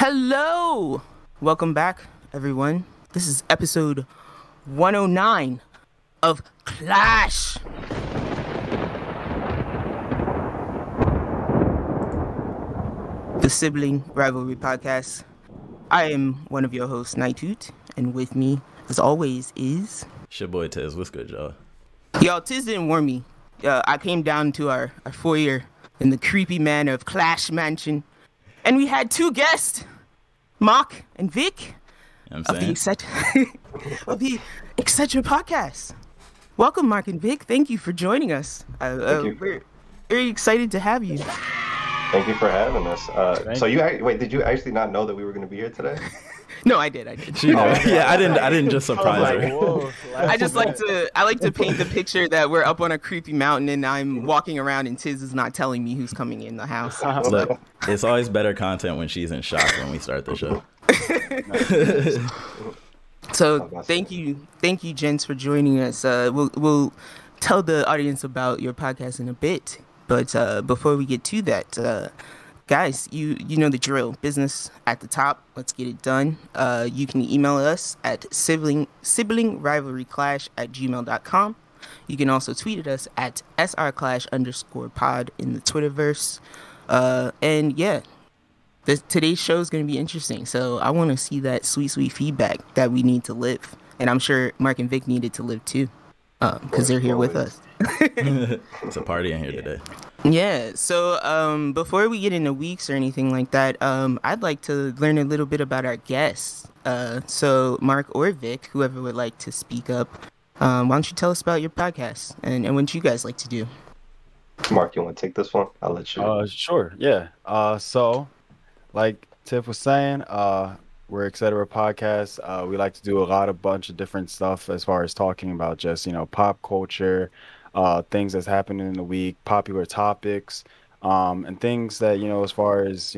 Hello! Welcome back, everyone. This is episode 109 of Clash. The sibling rivalry podcast. I am one of your hosts, Nighthoot, and with me, as always, is... It's your boy Tiz. What's good, y'all? Y'all, Tiz didn't warn me. I came down to our foyer in the creepy manor of Clash Mansion, and we had two guests, Mark and Vic, of the Etcetera podcast. Welcome, Mark and Vic. Thank you for joining us. Thank you. We're very excited to have you. Thank you for having us. Did you actually not know that we were going to be here today? No, I did. Yeah, I didn't just surprise her. Whoa, I like to paint the picture that we're up on a creepy mountain and I'm walking around and Tiz is not telling me who's coming in the house. Look, it's always better content when she's in shock when we start the show. So thank you, gents, for joining us. We'll tell the audience about your podcast in a bit, but before we get to that, guys, you know the drill. Business at the top. Let's get it done. You can email us at siblingrivalryclash@gmail.com. You can also tweet at us at srclash_pod in the Twitterverse. And yeah, today's show is going to be interesting. So I want to see that sweet feedback that we need to live. And I'm sure Mark and Vic needed to live too, because they're here with us. It's a party in here today. Yeah, so before we get into weeks or anything like that, I'd like to learn a little bit about our guests. So Mark or Vic, whoever would like to speak up, why don't you tell us about your podcast and what you guys like to do? Mark, you want to take this one? I'll let you. Sure, yeah. So, like Tiff was saying, we're Etcetera podcast. We like to do a bunch of different stuff as far as talking about just, pop culture, things that's happening in the week, popular topics, and things that, as far as,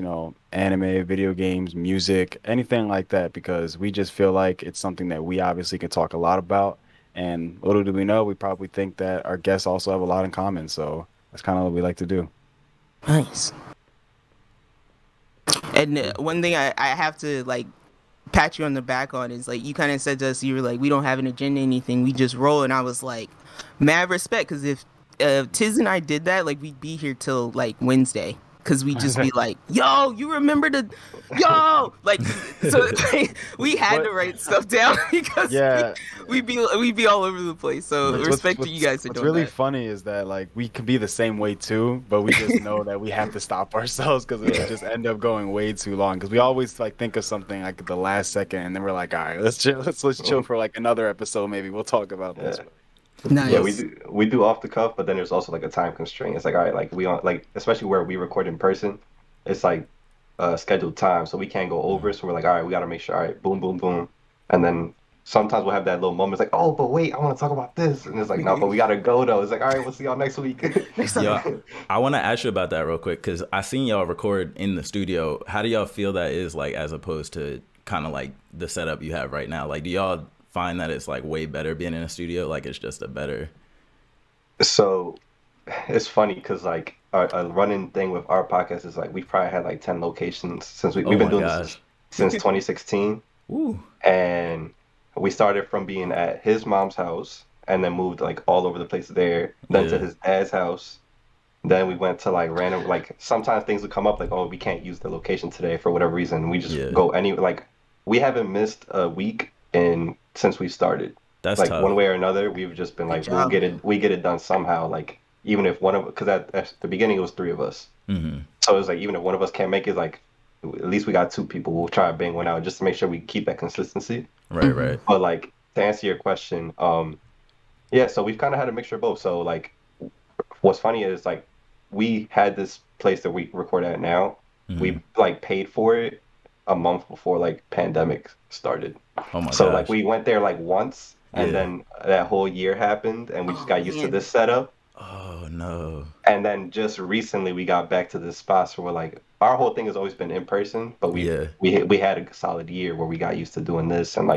anime, video games, music, anything like that, because we just feel like it's something that we obviously can talk a lot about. And little do we know, we probably think that our guests also have a lot in common. So that's kind of what we like to do. Nice. And one thing I have to, pat you on the back on is, you kind of said to us, you were like, we don't have an agenda, anything, we just roll. And I was like, mad respect, because if Tiz and I did that, we'd be here till Wednesday, because we'd just be like, yo, you remember so we had to write stuff down because we'd be all over the place. So respect to you guys for doing that. What's really funny is that we could be the same way too, but we just know that we have to stop ourselves because it would just end up going way too long, because we always think of something at the last second and then we're like, all right, let's chill for another episode, maybe we'll talk about this. Nice. Yeah, we do off the cuff, but then there's also a time constraint. It's all right, we on especially where we record in person, it's scheduled time, so we can't go over. So we're like, all right, we got to make sure, all right, boom, boom, boom, and then sometimes we'll have that little moment. It's like, oh, but wait, I want to talk about this, and it's like, no, but we gotta go though. It's like, all right, we'll see y'all next week. Yeah, I want to ask you about that real quick, because I seen y'all record in the studio. How do y'all feel that is as opposed to kind of the setup you have right now? Do y'all find that it's way better being in a studio? It's just a better... So it's funny because a running thing with our podcast is we've probably had 10 locations since we've been doing this since 2016. Ooh. And we started from being at his mom's house and then moved all over the place there, then to his dad's house. Then we went to random, sometimes things would come up oh, we can't use the location today for whatever reason. We just go we haven't missed a week since we started. That's tough. One way or another, we've just been we get it done somehow. Even if because at the beginning it was 3 of us. Mm-hmm. So it was even if one of us can't make it, at least we got 2 people. We'll try to bang one out just to make sure we keep that consistency. Right. But to answer your question, so we've kind of had a mixture of both. So what's funny is we had this place that we record at now. Mm-hmm. We paid for it a month before pandemic started. Oh my so gosh. We went there once, and then that whole year happened, and we just got used to this setup. Oh no. And then just recently we got back to this spot, so we're our whole thing has always been in person, but we had a solid year where we got used to doing this and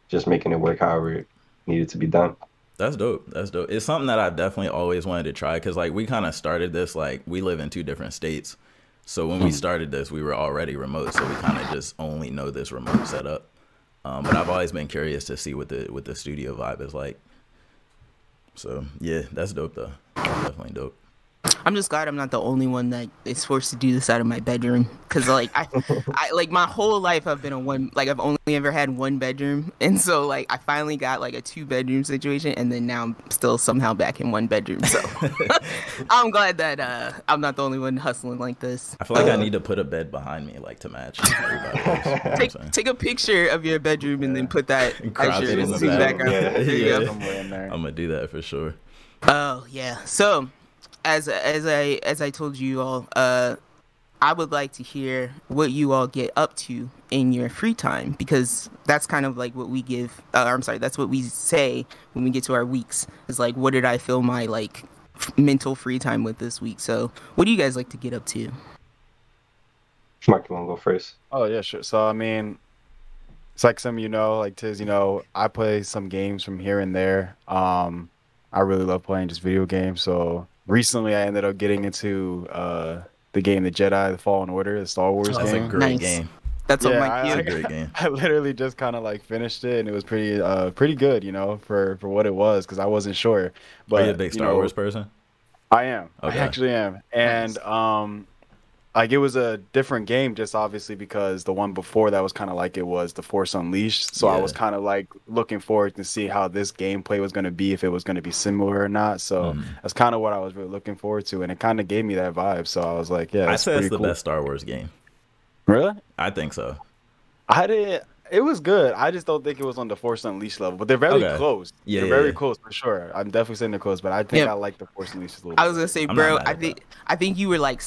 just making it work however it needed to be done. That's dope. It's something that I definitely always wanted to try, because we kind of started this we live in 2 different states. So when we started this, we were already remote, so we kind of just only know this remote setup. But I've always been curious to see what the studio vibe is like. So yeah, that's dope though. That's definitely dope. I'm just glad I'm not the only one that is forced to do this out of my bedroom. Cause like I like my whole life I've been I've only ever had one bedroom, and so like I finally got like a 2-bedroom situation, and then now I'm still somehow back in 1 bedroom. So I'm glad that I'm not the only one hustling like this. I feel like I need to put a bed behind me, like to match everybody else. You know what I'm saying? Take a picture of your bedroom and then put that Crop as it your in the background. background. There you go. I'm gonna do that for sure. Oh yeah. So as I told you all, I would like to hear what you all get up to in your free time, because that's kind of like what we give. That's what we say when we get to our weeks. Is like, what did I fill my like mental free time with this week? So, what do you guys like to get up to? Mark, you want to go first? Oh yeah, sure. So I mean, it's like some like Tiz, I play some games from here and there. I really love playing just video games. So recently, I ended up getting into the game, The Jedi: The Fallen Order, the Star Wars That's game. a great game. That's Yeah, like It's you. a great game. I literally just kind of like finished it, and it was pretty good, for what it was, because I wasn't sure. But Are you a big Star Wars person? I am. Okay. I actually am. And like it was a different game, just obviously because the one before that was kind of like it was The Force Unleashed. So I was kind of like looking forward to see how this gameplay was going to be, if it was going to be similar or not. So that's kind of what I was really looking forward to, and it kind of gave me that vibe. So I was like, yeah, I it's say it's pretty the cool. best Star Wars game. Really? I think so. It was good. I just don't think it was on the Force Unleashed level, but they're very close. Yeah, they're very close for sure. I'm definitely saying they're close, but I think I like the Force Unleashed a little bit. I was gonna say, I'm bro, not mad at I think you were like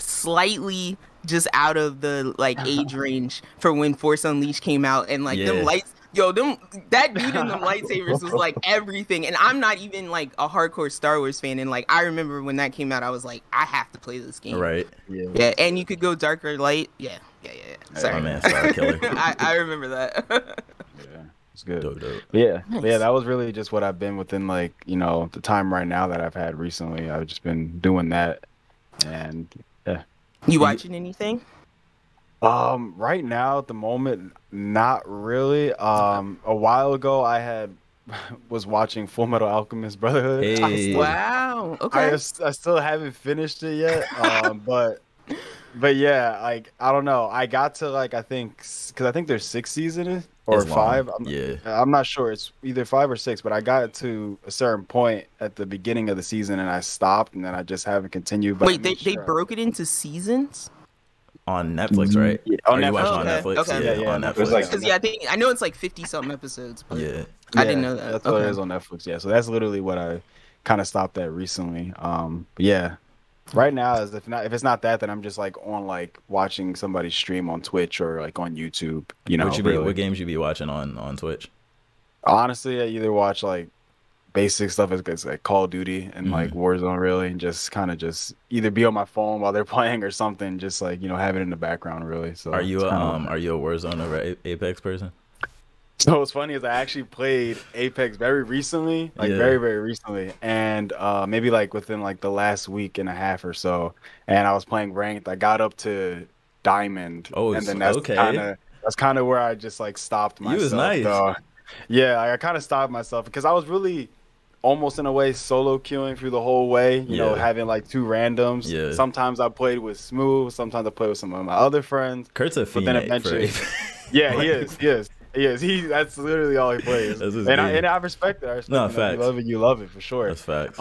slightly just out of the like age range for when Force Unleashed came out, and like them lights. Yo, that dude in them lightsabers was like everything, and I'm not even like a hardcore Star Wars fan, and like I remember when that came out, I was like, I have to play this game. Right. Yeah, and you could go dark or light. Yeah. Sorry, my man, Star Killer. I remember that. Yeah, it's good. Dope. But yeah, Nice. yeah, that was really just what I've been within, like, the time right now that I've had recently. I've just been doing that, and yeah. You watching anything? Right now at the moment, not really. A while ago, I was watching Full Metal Alchemist Brotherhood. Hey. Wow. Okay. I still haven't finished it yet. But yeah, like I don't know. I got to like I think there's 6 seasons or It's long. 5. Yeah. I'm not sure. It's either 5 or 6. But I got to a certain point at the beginning of the season and I stopped, and then I just haven't continued. But Wait, they broke it into seasons? On Netflix, right? Yeah, Oh, on you Netflix. watching on Okay, Netflix? okay. Yeah, on Yeah, Netflix. like- Because I know it's like 50-something episodes. But Yeah. I didn't know that. That's what it Okay. is on Netflix. Yeah, so that's literally what I kind of stopped at recently. But yeah, right now is if it's not that, then I'm just like on like watching somebody stream on Twitch or like on YouTube. What games you be watching on Twitch? Honestly, I either watch like basic stuff as like Call of Duty and like Warzone, really, and just kind of just either be on my phone while they're playing or something, just like have it in the background, really. So Are you it's a kinda- are you a Warzone over Apex person? So what's funny is I actually played Apex very recently, like Yeah. very, very recently, and maybe like within like the last week and a half or so, and I was playing ranked. I got up to Diamond, Oh, and then okay. that's kind of where I just like stopped You myself. was nice. though. Yeah, I kind of stopped myself because I was really almost in a way solo queuing through the whole way, you know, Yeah. having like 2 randoms. Yeah. Sometimes I played with Smooth, sometimes I played with some of my other friends. Kurt's a But fiend then for eventually- Apex. Yeah, he is. That's literally all he plays. That's his and game. I respect it. I respect No, it. If facts. you love it, you love it for sure. That's facts.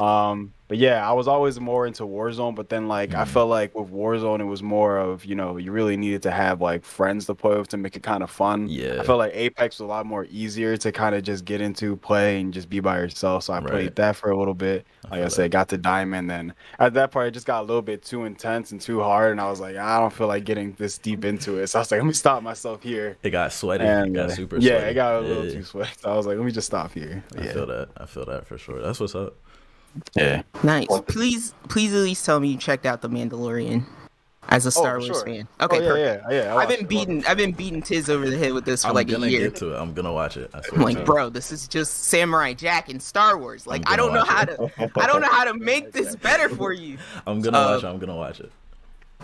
But yeah, I was always more into Warzone, but then like I felt like with Warzone it was more of, you really needed to have like friends to play with to make it kind of fun. Yeah. I felt like Apex was a lot more easier to kind of just get into, play, and just be by yourself. So I Right. played that for a little bit. Like I feel said, got to Diamond, then at that part it just got a little bit too intense and too hard, and I was like, I don't feel like getting this deep into it. So I was like, let me stop myself here. It got sweaty. And It got super yeah, sweaty. it got a little too sweaty. So I was like, let me just stop here. I feel that. I feel that for sure. That's what's up. Yeah. Nice. Please at least tell me you checked out The Mandalorian as a Star for Wars sure. fan. Okay, perfect. Yeah. I've been beating Tiz over the head with this for I'm like a gonna year. get to it. I'm gonna watch it. I swear I'm like, to God. bro, this is just Samurai Jack and Star Wars. Like, I'm I don't gonna know watch how to make this better for you. I'm gonna watch it. I'm gonna watch it.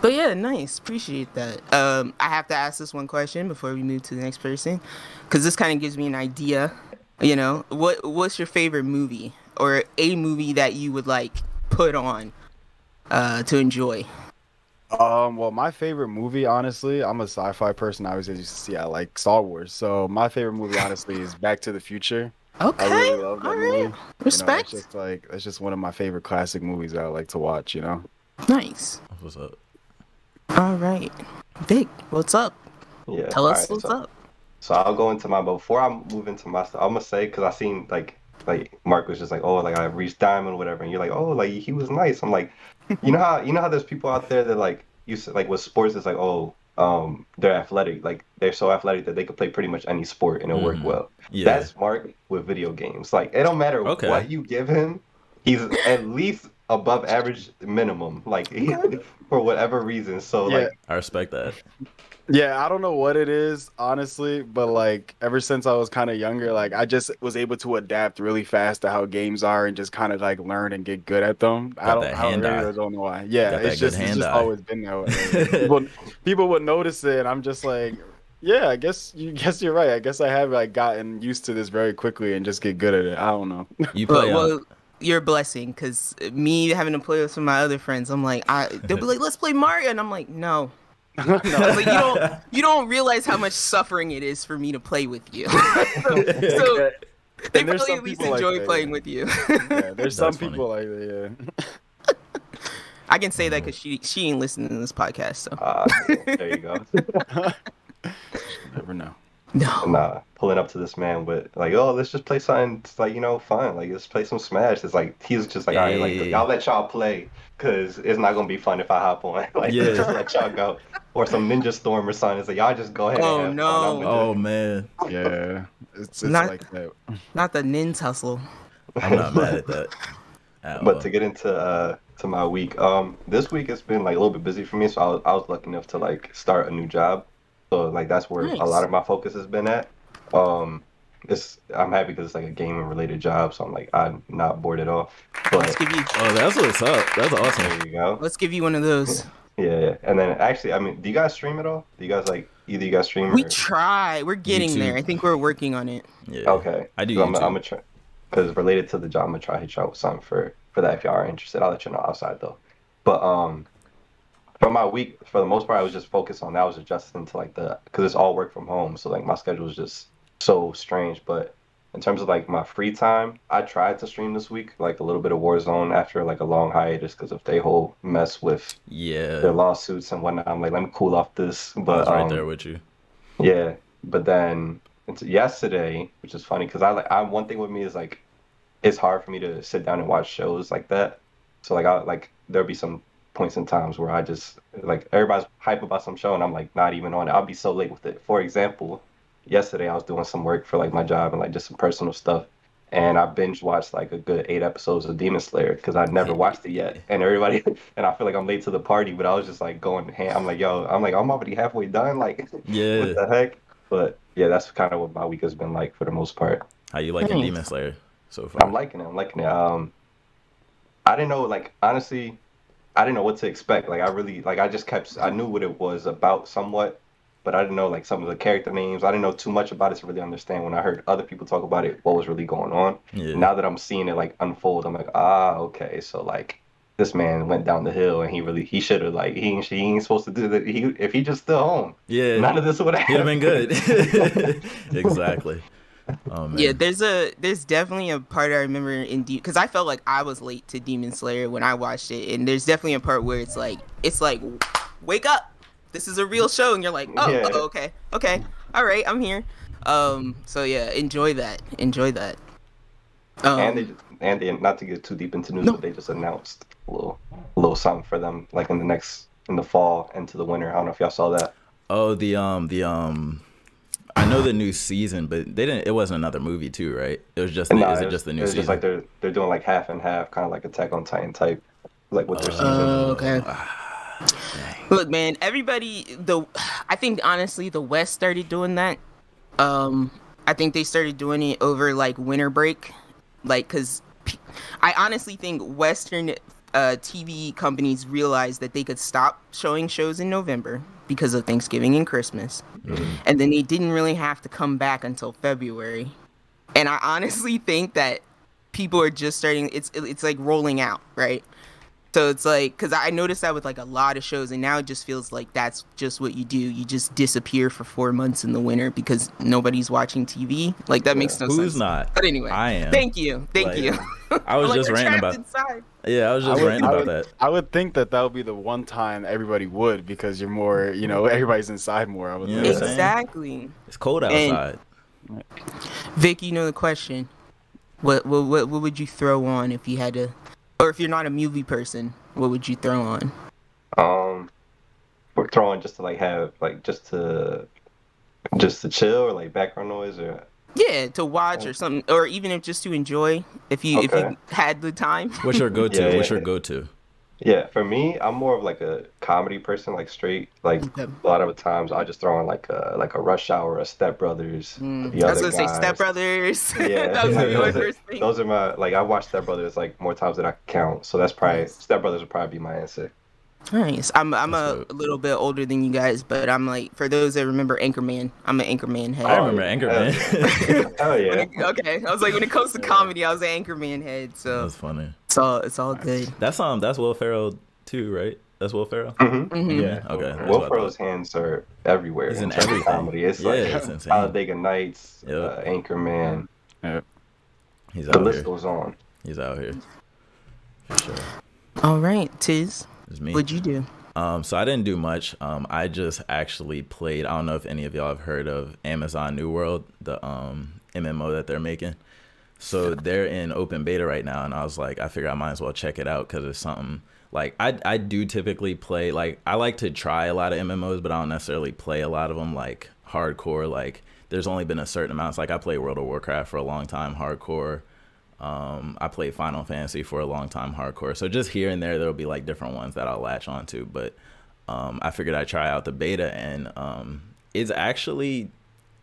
But yeah, nice. Appreciate that. I have to ask this one question before we move to the next person, because this kind of gives me an idea. You know, what's your favorite movie or a movie that you would like put on to enjoy? Well, my favorite movie, honestly, I'm a sci-fi person. I always used to see I like Star Wars. So my favorite movie, honestly, is Back to the Future. Okay, I really love that all movie. right. Respect. It's just one of my favorite classic movies that I like to watch, you know. Nice. What's up? All right, Vic, what's up? Yeah. Tell all us right, what's up. So I'll go into my, but before I move into my stuff, I'm gonna say because I seen like Mark was just like, oh, like I reached diamond, whatever, and you're like, oh, like he was nice. I'm like, you know how there's people out there that like you said like with sports, it's like, oh, they're athletic, like they're so athletic that they could play pretty much any sport and it'll work well. Yeah. That's Mark with video games. Like it don't matter Okay. what you give him, he's at least above average minimum, like for whatever reason. So Yeah. like. I respect that. Yeah, I don't know what it is, honestly, but like ever since I was kind of younger, like I just was able to adapt really fast to how games are and just kind of like learn and get good at them. I that hand eye. really don't know why. Yeah, Got that it's good just hand eye. always been that way. People would notice it, and I'm just like, yeah, I guess you're right. I guess I have like gotten used to this very quickly and just get good at it. I don't know. You play Well, you're a blessing, because me having to play with some of my other friends, I'm like, they'll be like, let's play Mario, and I'm like, no. No. I was like, you don't realize how much suffering it is for me to play with you. so they And there's probably some at least people like enjoy that, playing yeah. with you. Yeah, there's some That's funny. people like that. Yeah. I can say that because she ain't listening to this podcast, so There you go. Never know. no. Nah, pulling up to this man with like, oh, let's just play something. It's like, fun. Like, let's play some Smash. It's like he's just like, all right, like Hey. I'll let y'all play because it's not gonna be fun if I hop on. Like, Yeah. just let y'all go. Or some Ninja Storm or something. It's like y'all just go ahead. Oh, and have no. fun. Oh man, Yeah, it's Not- like that. Not the Nins hustle. I'm not mad at that. At But all. to get into to my week, this week it's been like a little bit busy for me. So I was lucky enough to like start a new job. So like that's where Nice. a lot of my focus has been at. I'm happy because it's like a gaming related job, so I'm like I'm not bored at all. Let's But give you Oh, that's what's up. That's awesome. there you go. let's give you one of those. Yeah. And then actually, I mean, do you guys stream at all? Do you guys like either you guys stream We or try. We're getting YouTube. there. I think we're working on it. Yeah. okay? I do 'Cause I'm YouTube. gonna try because related to the job, I'm gonna try to hit you out with something for that if y'all are interested. I'll let you know outside though. But for my week, for the most part, I was just focused on that. I was adjusting to like because it's all work from home, so like my schedule is just so strange. But in terms of like my free time, I tried to stream this week, like a little bit of Warzone after like a long hiatus because of their whole mess with their Yeah. lawsuits and whatnot. I'm like, let me cool off this. I But was right there with you. yeah, but then yesterday, which is funny because I one thing with me is like it's hard for me to sit down and watch shows like that. So like there'll be some points in times where I just like everybody's hype about some show and I'm like not even on it. I'll be so late with it. For example, yesterday I was doing some work for like my job and like just some personal stuff. And I binge watched like a good 8 episodes of Demon Slayer because I'd never watched it yet. And everybody, and I feel like I'm late to the party, but I was just like going ham. I'm like, I'm already halfway done. Like, Yeah. what the heck? But yeah, that's kind of what my week has been like for the most part. How you liking Nice. Demon Slayer so far? I'm liking it. I'm liking it. I didn't know, like, honestly, I didn't know what to expect. Like, I knew what it was about somewhat, but I didn't know, like, some of the character names. I didn't know too much about it to really understand. When I heard other people talk about it, what was really going on. Yeah. Now that I'm seeing it, like, unfold, I'm like, okay. So, like, this man went down the hill and he should have, like, he ain't supposed to do that. If he just still home, Yeah. none of this would have He'd have been happened. good. Exactly. Oh man. Yeah, there's definitely a part I remember in because I felt like I was late to Demon Slayer when I watched it, and there's definitely a part where it's like wake up, this is a real show, and you're like, Yeah. okay, all right, I'm here. So yeah, enjoy that. And they not to get too deep into news, No. but they just announced a little something for them, like in the fall into the winter. I don't know if y'all saw that. Oh, I know the new season, but it wasn't another movie too, right? It was just Nah, is it just the new it's season? just like they're doing like half and half, kind of like Attack on Titan type, like with their season. Okay. Look, man, I think honestly the West started doing that. I think they started doing it over like winter break, like because I honestly think Western TV companies realized that they could stop showing shows in November because of Thanksgiving and Christmas. And then they didn't really have to come back until February. And I honestly think that people are just starting, it's like rolling out, right? So it's like, because I noticed that with like a lot of shows, and now it just feels like that's just what you do. You just disappear for 4 months in the winter because nobody's watching TV. Like, that makes no sense. Who's not? But anyway, I am. Thank you. I was like, just ranting about inside. Yeah, I was just ranting about that. I would think that would be the one time everybody would, because you're more, everybody's inside more. I would think. Exactly. It's cold outside. And, Vic, you know the question. What would you throw on if you had to, or if you're not a movie person, what would you throw on? We're throwing just to like have like just to chill, or like background noise, or to watch or something, or even if just to enjoy, if you had the time. What's your go-to? What's your go-to? Yeah, for me, I'm more of like a comedy person, like straight. Like a lot of the times, I just throw on like a Rush Hour, a Step Brothers. The I was other gonna guys. say Step Brothers. Yeah, that was gonna be my first thing. Those are my I watch Step Brothers like more times than I can count. So that's probably Step Brothers would probably be my answer. Nice. I'm a little bit older than you guys, but I'm like, for those that remember Anchorman, I'm an Anchorman head. I remember Anchorman. Oh yeah. Okay, I was like, when it comes to comedy, I was an Anchorman head. So that's funny. It's all good. That's Will Ferrell too, right? That's Will Ferrell. Yeah. Okay. Will Ferrell's hands are everywhere. He's in every comedy. It's it's Talladega Nights, Anchorman. Yep. He's the list goes on. He's out here for sure. All right, Tiz. It's me. What'd you do? So I didn't do much. I just actually played. I don't know if any of y'all have heard of Amazon New World, the MMO that they're making. So they're in open beta right now, and I was like, I figured I might as well check it out because it's something like I do typically play. Like, I like to try a lot of MMOs, but I don't necessarily play a lot of them like hardcore. Like, there's only been a certain amount. Like, I played World of Warcraft for a long time, hardcore. I played Final Fantasy for a long time, hardcore. So just here and there, there'll be like different ones that I'll latch onto. But I figured I'd try out the beta, and it's actually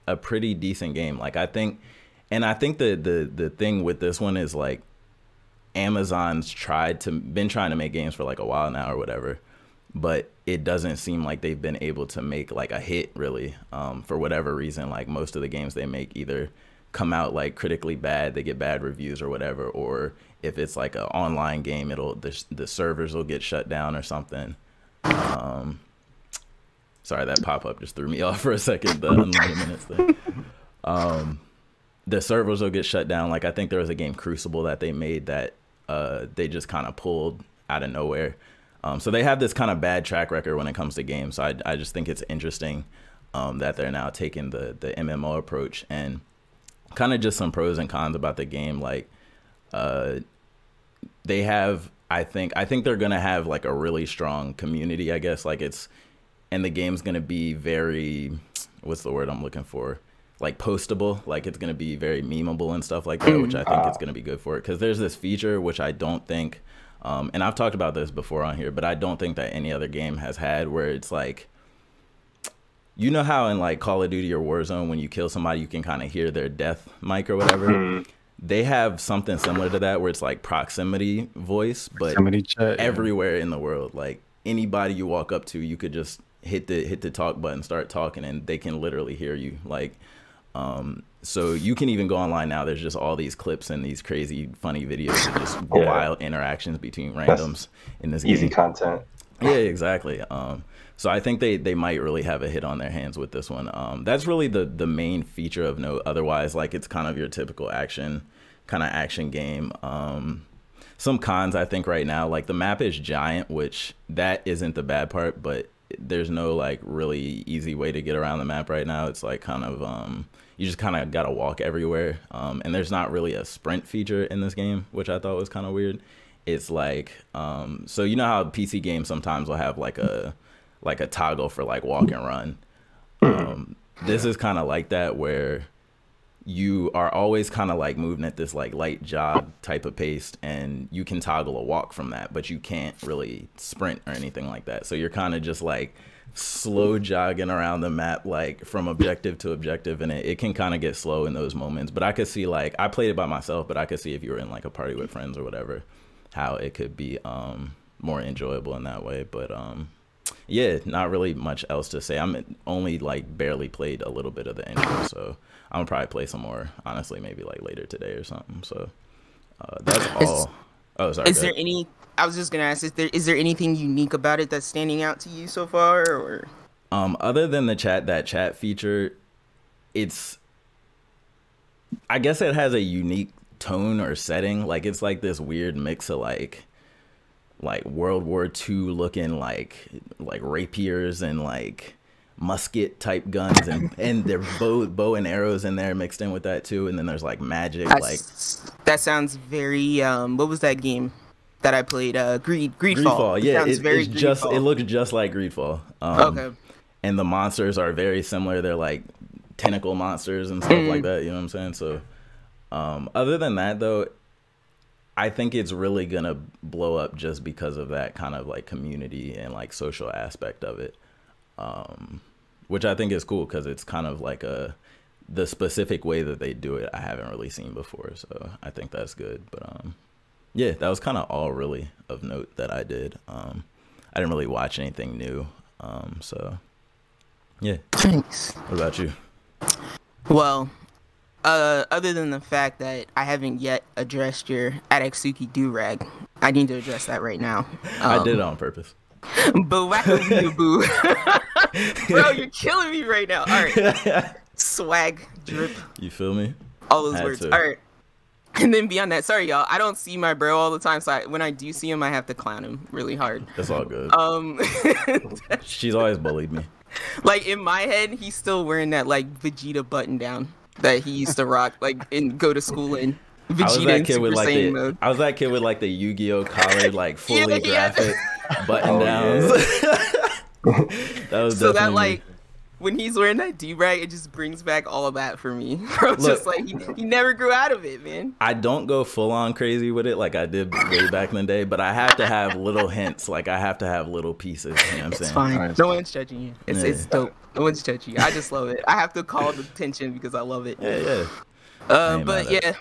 a pretty decent game. Like, I think the thing with this one is like Amazon's been trying to make games for like a while now or whatever, but it doesn't seem like they've been able to make like a hit really, for whatever reason. Like, most of the games they make either come out like critically bad, they get bad reviews or whatever, or if it's like an online game, the servers will get shut down or something. Sorry, that pop-up just threw me off for a second, the unlimited minutes thing. The servers will get shut down. Like, I think there was a game, Crucible, that they made that they just kind of pulled out of nowhere. So they have this kind of bad track record when it comes to games. So I just think it's interesting that they're now taking the MMO approach. And kind of just some pros and cons about the game. Like, they have, I think they're gonna have like a really strong community, I guess. Like, and the game's gonna be very, what's the word I'm looking for? Like, postable. Like, it's gonna be very memeable and stuff like that, which I think is gonna be good for it. Because there's this feature which I don't think, and I've talked about this before on here, but I don't think that any other game has had, where it's like, you know how in like Call of Duty or Warzone, when you kill somebody, you can kind of hear their death mic or whatever. They have something similar to that, where it's like proximity voice, but everywhere in the world. Like, anybody you walk up to, you could just hit the talk button, start talking, and they can literally hear you. Like, so you can even go online now. There's just all these clips and these crazy funny videos of just wild interactions between randoms in this game. Easy content. Yeah, exactly. So I think they might really have a hit on their hands with this one. That's really the main feature of note. Otherwise, like, it's kind of your typical action game. Some cons, I think, right now, like, the map is giant, which that isn't the bad part, but there's no like really easy way to get around the map right now. It's like kind of you just kind of gotta walk everywhere, and there's not really a sprint feature in this game, which I thought was kind of weird. It's like so you know how PC games sometimes will have like a toggle for like walk and run. This is kind of like that, where you are always kind of like moving at this like light jog type of pace, and you can toggle a walk from that, but you can't really sprint or anything like that. So you're kind of just like slow jogging around the map, like from objective to objective, and it can kind of get slow in those moments. But I could see, like, I played it by myself, but I could see if you were in like a party with friends or whatever, how it could be more enjoyable in that way. But yeah, not really much else to say. I'm only like barely played a little bit of the intro, so I'm gonna probably play some more, honestly, maybe like later today or something. So that's all. Oh, sorry. Is there any? I was just gonna ask, is there anything unique about it that's standing out to you so far, or? Other than that chat feature, I guess it has a unique tone or setting. Like it's like this weird mix of like World War II looking like rapiers and like musket type guns and there's bow and arrows in there mixed in with that too, and then there's like magic. That sounds very what was that game that I played? Greedfall. Yeah, it looks just like Greedfall. Okay. And the monsters are very similar. They're like tentacle monsters and stuff like that. You know what I'm saying? So, other than that, though, I think it's really gonna blow up just because of that kind of like community and like social aspect of it, which I think is cool because it's kind of like the specific way that they do it I haven't really seen before. So I think that's good. But yeah, that was kind of all really of note that I did. I didn't really watch anything new. So. Yeah. Thanks. What about you? Well, other than the fact that I haven't yet addressed your Atsuki do-rag, I need to address that right now. I did it on purpose. Boo, boo. Bro, you're killing me right now. All right. Swag, drip. You feel me? All those words. All right. And then beyond that, sorry, y'all, I don't see my bro all the time, so when I do see him, I have to clown him really hard. That's all good. She's always bullied me. Like in my head, he's still wearing that like Vegeta button down that he used to rock, like and go to school in. Vegeta in Super Saiyan mode. I was that kid with like the Yu-Gi-Oh collared, like fully graphic button downs. That was so definitely that like when he's wearing that D-rag, it just brings back all of that for me. Bro, just like he never grew out of it, man. I don't go full on crazy with it like I did way back in the day, but I have to have little hints. Like I have to have little pieces. You know what I'm saying? It's fine. No one's judging you. It's dope. No one's judging you. I just love it. I have to call the attention because I love it. Yeah. But yeah,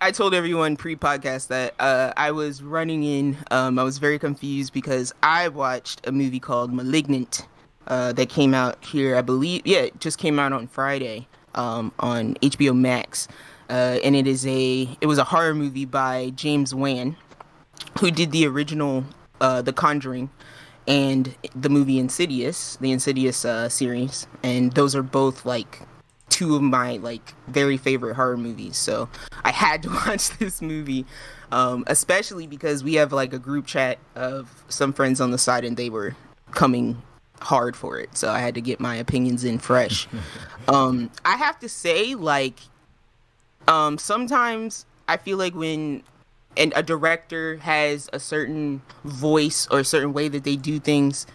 I told everyone pre-podcast that I was running in. I was very confused because I watched a movie called *Malignant*. That came out here, I believe. Yeah, it just came out on Friday on HBO Max, and it was a horror movie by James Wan, who did the original The Conjuring and the movie Insidious, the Insidious series, and those are both like two of my like very favorite horror movies. So I had to watch this movie, especially because we have like a group chat of some friends on the side, and they were coming hard for it, so I had to get my opinions in fresh. I have to say, like, sometimes I feel like when a director has a certain voice or a certain way that they do things,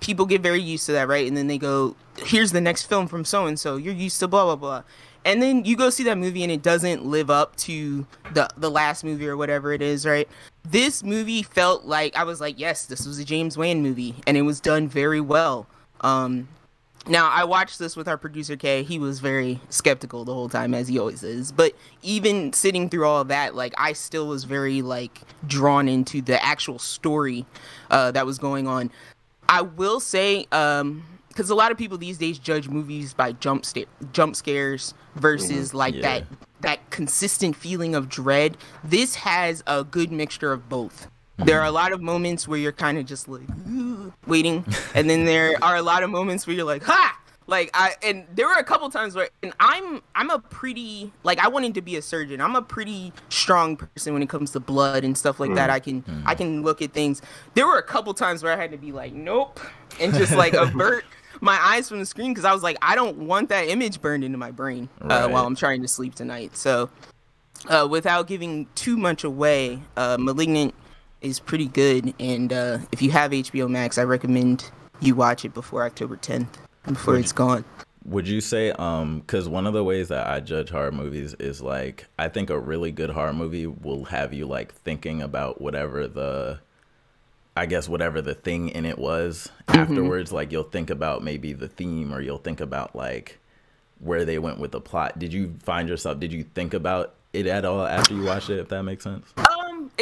people get very used to that, right? And then they go, here's the next film from so and so, you're used to blah blah blah, and then you go see that movie and it doesn't live up to the last movie or whatever it is, right? This movie felt like I was like, yes, this was a James Wan movie, and it was done very well. Now, I watched this with our producer, Kay. He was very skeptical the whole time, as he always is. But even sitting through all of that, like, I still was very, like, drawn into the actual story that was going on. I will say, because a lot of people these days judge movies by jump scares versus, like, that consistent feeling of dread. This has a good mixture of both. There are a lot of moments where you're kind of just like waiting, and then there are a lot of moments where you're like, ha! And there were a couple times where, and I'm a pretty, like, I wanted to be a surgeon. I'm a pretty strong person when it comes to blood and stuff like that. I can look at things. There were a couple times where I had to be like, nope, and just like avert my eyes from the screen because I was like, I don't want that image burned into my brain while I'm trying to sleep tonight. So, without giving too much away, *Malignant* is pretty good, and if you have HBO Max, I recommend you watch it before October 10th, before it's gone. Would you say, because one of the ways that I judge horror movies is, like, I think a really good horror movie will have you, like, thinking about whatever the thing in it was afterwards. Like, you'll think about maybe the theme, or you'll think about, like, where they went with the plot. Did you think about it at all after you watched it, if that makes sense?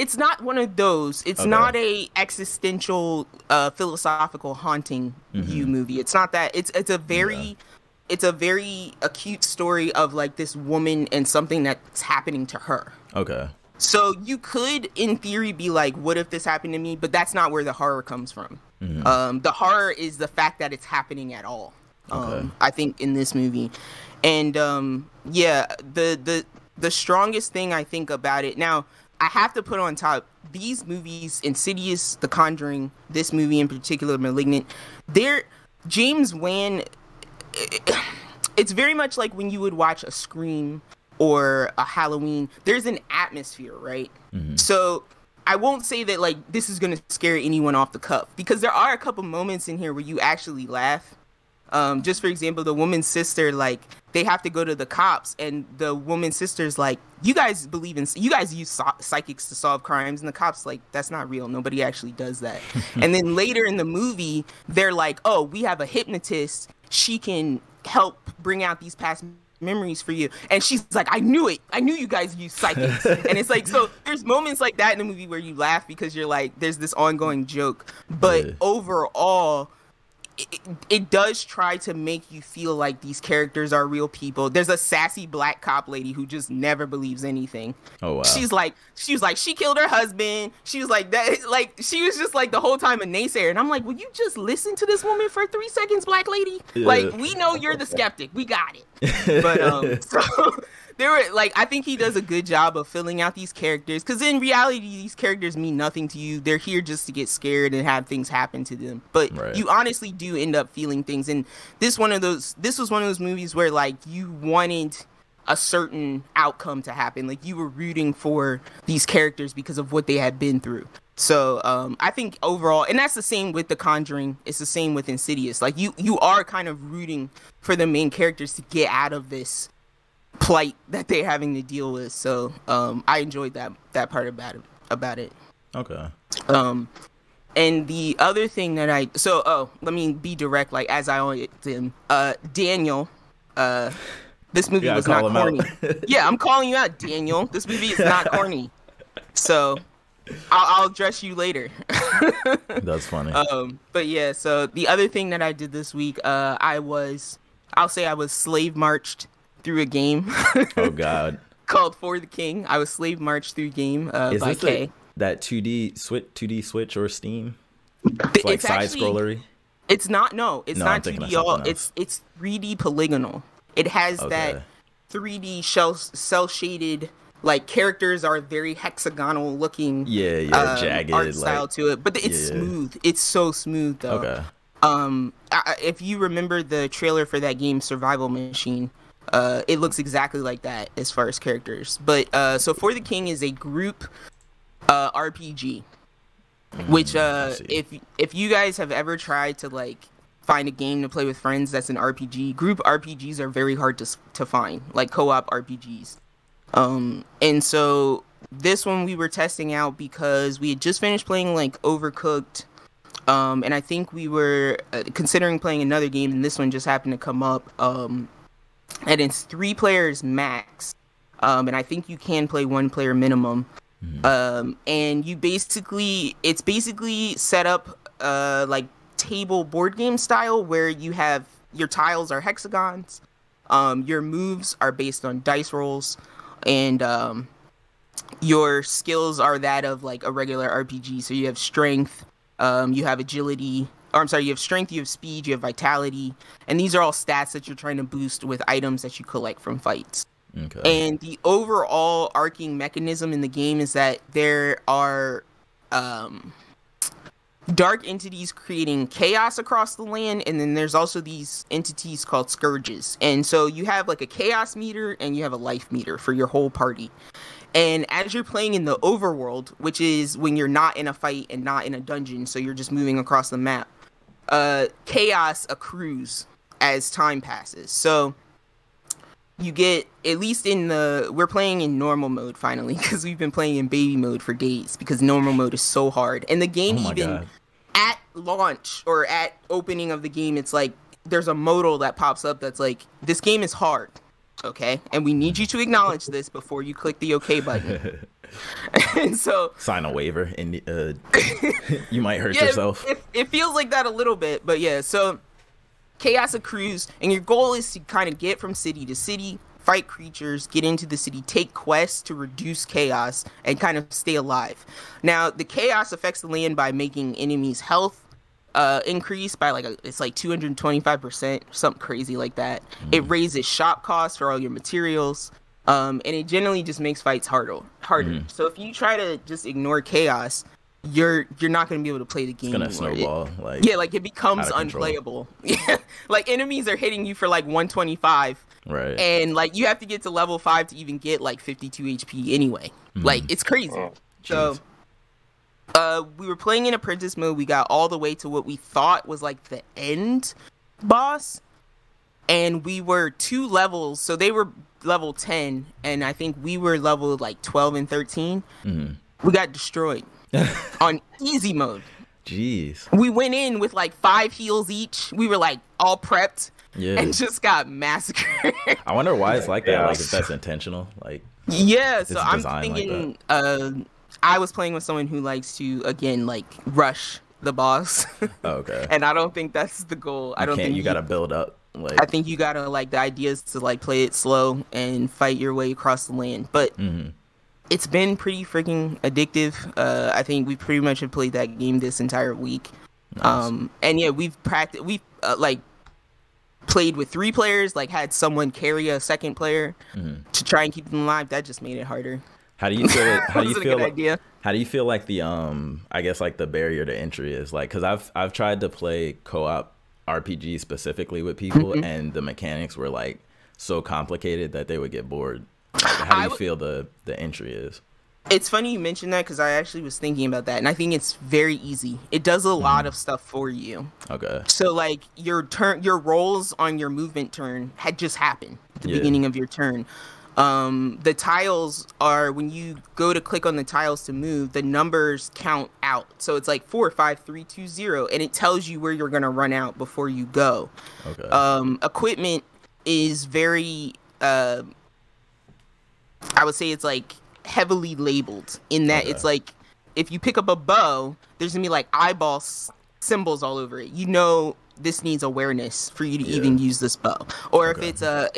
it's not one of those. It's not a existential, philosophical haunting you movie. It's not that. It's a very acute story of like this woman and something that's happening to her. Okay. So you could, in theory, be like, what if this happened to me? But that's not where the horror comes from. The horror is the fact that it's happening at all. I think in this movie. And yeah, the strongest thing I think about it now, I have to put on top these movies, Insidious, The Conjuring, this movie in particular, Malignant. James Wan. It's very much like when you would watch a Scream or a Halloween. There's an atmosphere, right? So I won't say that like this is gonna scare anyone off the cuff, because there are a couple moments in here where you actually laugh. Just for example, the woman's sister, like, they have to go to the cops, and the woman's sister's like, you guys use psychics to solve crimes, and the cops like, that's not real, nobody actually does that. And then later in the movie, they're like, oh, we have a hypnotist, she can help bring out these past memories for you. And she's like, I knew you guys use psychics. And it's like, so there's moments like that in the movie where you laugh because you're like, there's this ongoing joke, but overall, it does try to make you feel like these characters are real people. There's a sassy black cop lady who just never believes anything. Oh wow. She was like, she killed her husband. She was like that. Like, she was just like the whole time a naysayer. And I'm like, will you just listen to this woman for 3 seconds, black lady? Yeah. Like, we know you're the skeptic. We got it. But so there were like, I think he does a good job of filling out these characters, because in reality, these characters mean nothing to you. They're here just to get scared and have things happen to them. But you honestly do end up feeling things. And this was one of those movies where like you wanted a certain outcome to happen. Like, you were rooting for these characters because of what they had been through. So I think overall, and that's the same with The Conjuring, it's the same with Insidious. Like, you are kind of rooting for the main characters to get out of this plight that they're having to deal with. So I enjoyed that part about it. Okay. And the other thing that let me be direct, like as I always am. Daniel, this movie was not corny. Yeah, I'm calling you out, Daniel. This movie is not corny. So I'll address you later. That's funny. But yeah, so the other thing that I did this week, I'll say I was slave marched through a game. Oh God. Called For the King. I was slave marched through a game by K. That 2D switch or Steam? It's like side scrollery? It's not, no. It's not 2D all. It's 3D polygonal. It has that 3D cell shaded, like, characters are very hexagonal looking. Jagged art style to it. But it's smooth. It's so smooth though. Okay. If you remember the trailer for that game, Survival Machine, it looks exactly like that as far as characters. But so For the King is a group RPG, which if you guys have ever tried to like find a game to play with friends that's an RPG, group RPGs are very hard to find, like co-op RPGs. And so this one we were testing out because we had just finished playing like Overcooked, and I think we were considering playing another game, and this one just happened to come up. And it's 3 players max, and I think you can play 1 player minimum. And it's basically set up like table board game style, where you have your tiles are hexagons, your moves are based on dice rolls, and your skills are that of like a regular RPG. So you have strength, you have agility, you have strength, you have speed, you have vitality, and these are all stats that you're trying to boost with items that you collect from fights. Okay. And the overall arcing mechanism in the game is that there are dark entities creating chaos across the land, and then there's also these entities called scourges. And so you have like a chaos meter and you have a life meter for your whole party. And as you're playing in the overworld, which is when you're not in a fight and not in a dungeon, so you're just moving across the map, chaos accrues as time passes. So you get, at least we're playing in normal mode finally, because we've been playing in baby mode for days because normal mode is so hard. And the game at launch or at opening of the game, it's like there's a modal that pops up that's like, this game is hard. Okay, and we need you to acknowledge this before you click the OK button. And so sign a waiver, and you might hurt yeah, yourself. It feels like that a little bit, but yeah. So chaos accrues, and your goal is to kind of get from city to city, fight creatures, get into the city, take quests to reduce chaos, and kind of stay alive. Now, the chaos affects the land by making enemies' health increase by it's like 225%, something crazy like that. It raises shop costs for all your materials, and it generally just makes fights harder. So if you try to just ignore chaos, you're not going to be able to play the game. It's gonna snowball. It becomes unplayable. Yeah, like enemies are hitting you for like 125, right? And like you have to get to level 5 to even get like 52 HP anyway. Like it's crazy. So we were playing in apprentice mode. We got all the way to what we thought was like the end boss, and we were 2 levels. So they were level 10, and I think we were level like 12 and 13. We got destroyed on easy mode. Jeez. We went in with like 5 heals each. We were like all prepped, and just got massacred. I wonder why it's like that. Like if that's intentional. Like yeah. So I'm thinking. I was playing with someone who likes to again like rush the boss. Okay. And I don't think that's the goal. I don't think you gotta build up. Like I think you gotta like the idea is to like play it slow and fight your way across the land. But it's been pretty freaking addictive. I think we pretty much have played that game this entire week. Nice. And yeah, we've like played with 3 players, like had someone carry a second player to try and keep them alive. That just made it harder. How do you feel? How do you feel like the I guess like the barrier to entry is like? Because I've tried to play co-op RPG specifically with people, and the mechanics were like so complicated that they would get bored. Like, how do you feel the entry is? It's funny you mentioned that because I actually was thinking about that, and I think it's very easy. It does a lot of stuff for you. Okay. So like your rolls on your movement turn had just happened at the beginning of your turn. The tiles are, when you go to click on the tiles to move, the numbers count out. So it's like 4, 5, 3, 2, 0, and it tells you where you're gonna run out before you go. Okay. Equipment is very, I would say it's like heavily labeled in that it's like, if you pick up a bow, there's gonna be like eyeball symbols all over it. You know, this needs awareness for you to even use this bow. Or if it's a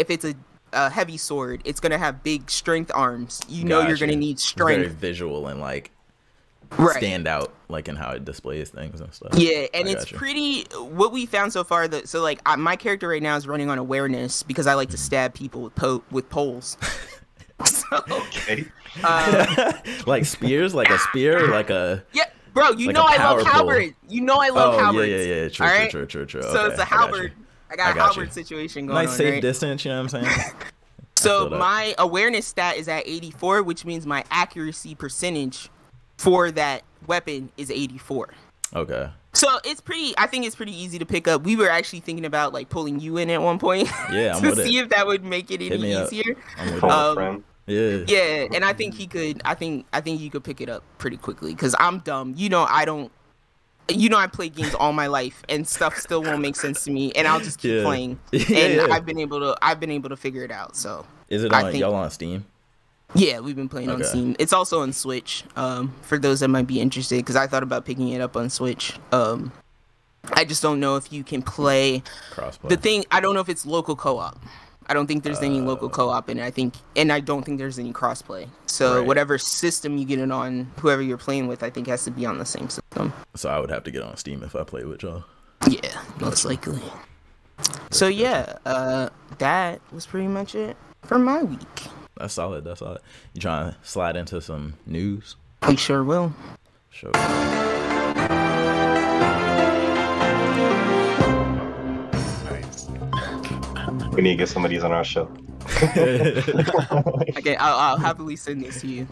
heavy sword, it's gonna have big strength arms. You know you're gonna need strength. It's very visual and like stand out, like in how it displays things and stuff. Yeah, and it's pretty. What we found so far, that so like my character right now is running on awareness because I like to stab people with poles. So, like spears, like a spear, like a bro. You like know I love halberd. You know I love halberd. Yeah. True. So it's a halberd. I got a halberd situation going on. Nice safe distance, you know what I'm saying? So my awareness stat is at 84, which means my accuracy percentage for that weapon is 84. Okay. So I think it's pretty easy to pick up. We were actually thinking about like pulling you in at one point. Yeah, I'm to with see if that would make it any easier. I'm with yeah, and I think he could. I think you could pick it up pretty quickly because I'm dumb. You know, I play games all my life and stuff still won't make sense to me, and I'll just keep playing. And I've been able to figure it out. So is it on y'all on Steam? Yeah, we've been playing on Steam. It's also on Switch. For those that might be interested, because I thought about picking it up on Switch. I just don't know if you can play crossplay. The thing, I don't know if it's local co-op. I don't think there's any local co-op in it. I don't think there's any crossplay. So whatever system you get it on, whoever you're playing with, I think has to be on the same system. So I would have to get on Steam if I play with y'all. Yeah, most likely. So yeah, that was pretty much it for my week. That's solid. You trying to slide into some news? We sure will. Sure. We need to get some of these on our show. Okay, I'll happily send this to you.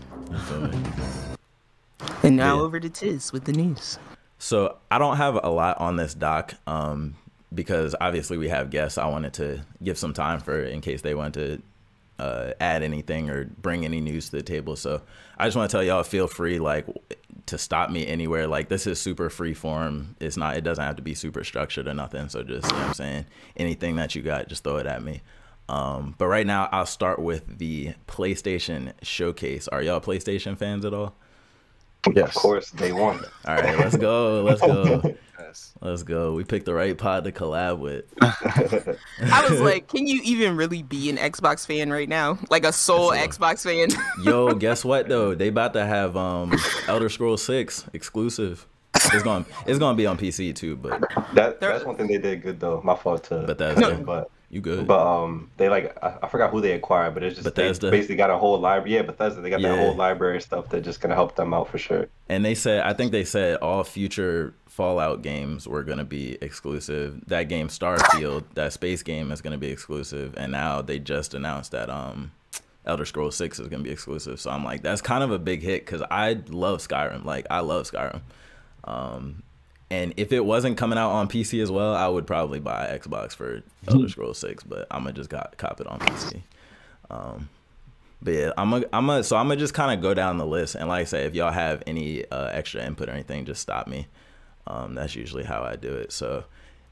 And now over to Tiz with the news. So I don't have a lot on this doc because obviously we have guests. I wanted to give some time for in case they want to add anything or bring any news to the table. So I just want to tell y'all, feel free like to stop me anywhere. Like this is super free form. It doesn't have to be super structured or nothing. So just, you know what I'm saying, anything that you got, just throw it at me. But right now, I'll start with the PlayStation Showcase. Are y'all PlayStation fans at all? Yes. Of course, day one. All right, let's go. Let's go. Yes. Let's go. We picked the right pod to collab with. I was like, can you even really be an Xbox fan right now? Like a sole Xbox fan? Yo, guess what though? They about to have Elder Scrolls 6 exclusive. It's gonna be on PC too, but that's one thing they did good though. My fault to but you good. But they like I forgot who they acquired, but it's just Bethesda. They basically got a whole library. Yeah, Bethesda. They got that whole library of stuff that's just gonna help them out for sure. And I think they said all future Fallout games were gonna be exclusive. That game Starfield, that space game, is gonna be exclusive. And now they just announced that Elder Scrolls 6 is gonna be exclusive. So I'm like, that's kind of a big hit because I love Skyrim. Like I love Skyrim. And if it wasn't coming out on PC as well, I would probably buy Xbox for Elder Scrolls 6, but I'm gonna just cop it on PC. But yeah, I'm gonna just kind of go down the list, and like I say, if y'all have any extra input or anything, just stop me. That's usually how I do it. So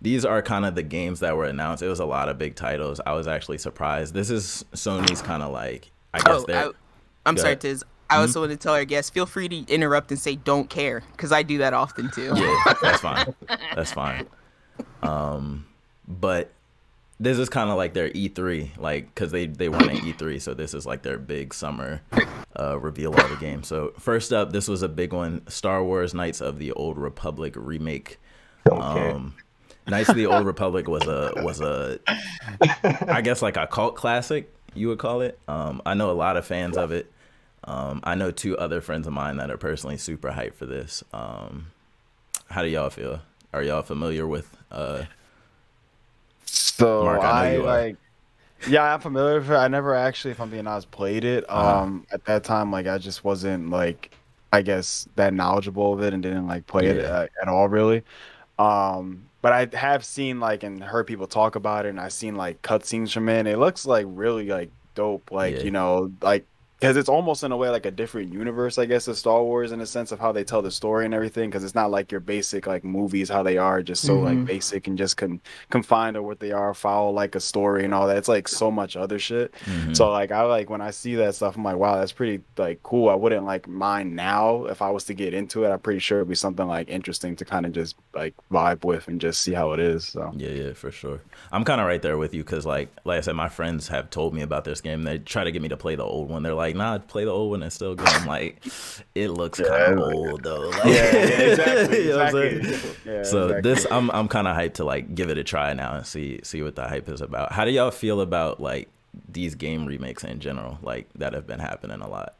these are kind of the games that were announced. It was a lot of big titles. I was actually surprised. This is Sony's kind of like, I guess I'm sorry, Tiz. I also want to tell our guests, feel free to interrupt and say don't care, because I do that often too. Yeah, that's fine. That's fine. But this is kind of like their E3, like, because they won an E3, so this is like their big summer reveal of the game. So first up, this was a big one, Star Wars Knights of the Old Republic remake. Knights of the Old Republic was a I guess like a cult classic, you would call it. I know a lot of fans of it. I know 2 other friends of mine that are personally super hyped for this. How do y'all feel? Are y'all familiar with So Mark, I know you are. Yeah, I'm familiar with it. I never actually, if I'm being honest, played it. At that time, like I just wasn't like, I guess, that knowledgeable of it and didn't like play it at all really. But I have seen like and heard people talk about it, and I've seen like cutscenes from it. And it looks like really like dope, like you know, like. Because it's almost in a way like a different universe, I guess, of Star Wars in a sense of how they tell the story and everything. Because it's not like your basic like movies, how they are just so like basic and just confined to what they are, follow like a story and all that. It's like so much other shit. So like I like when I see that stuff, I'm like, wow, that's pretty like cool. I wouldn't like mind now if I was to get into it. I'm pretty sure it'd be something like interesting to kind of just like vibe with and just see how it is. So yeah, for sure. I'm kind of right there with you because like I said, my friends have told me about this game. They try to get me to play the old one. They're like, nah, play the old one and still good. I'm like, it looks kind of old though. Like, exactly. You know what I'm saying? Yeah, so exactly. this, I'm kind of hyped to like give it a try now and see what the hype is about. How do y'all feel about like these game remakes in general, like that have been happening a lot?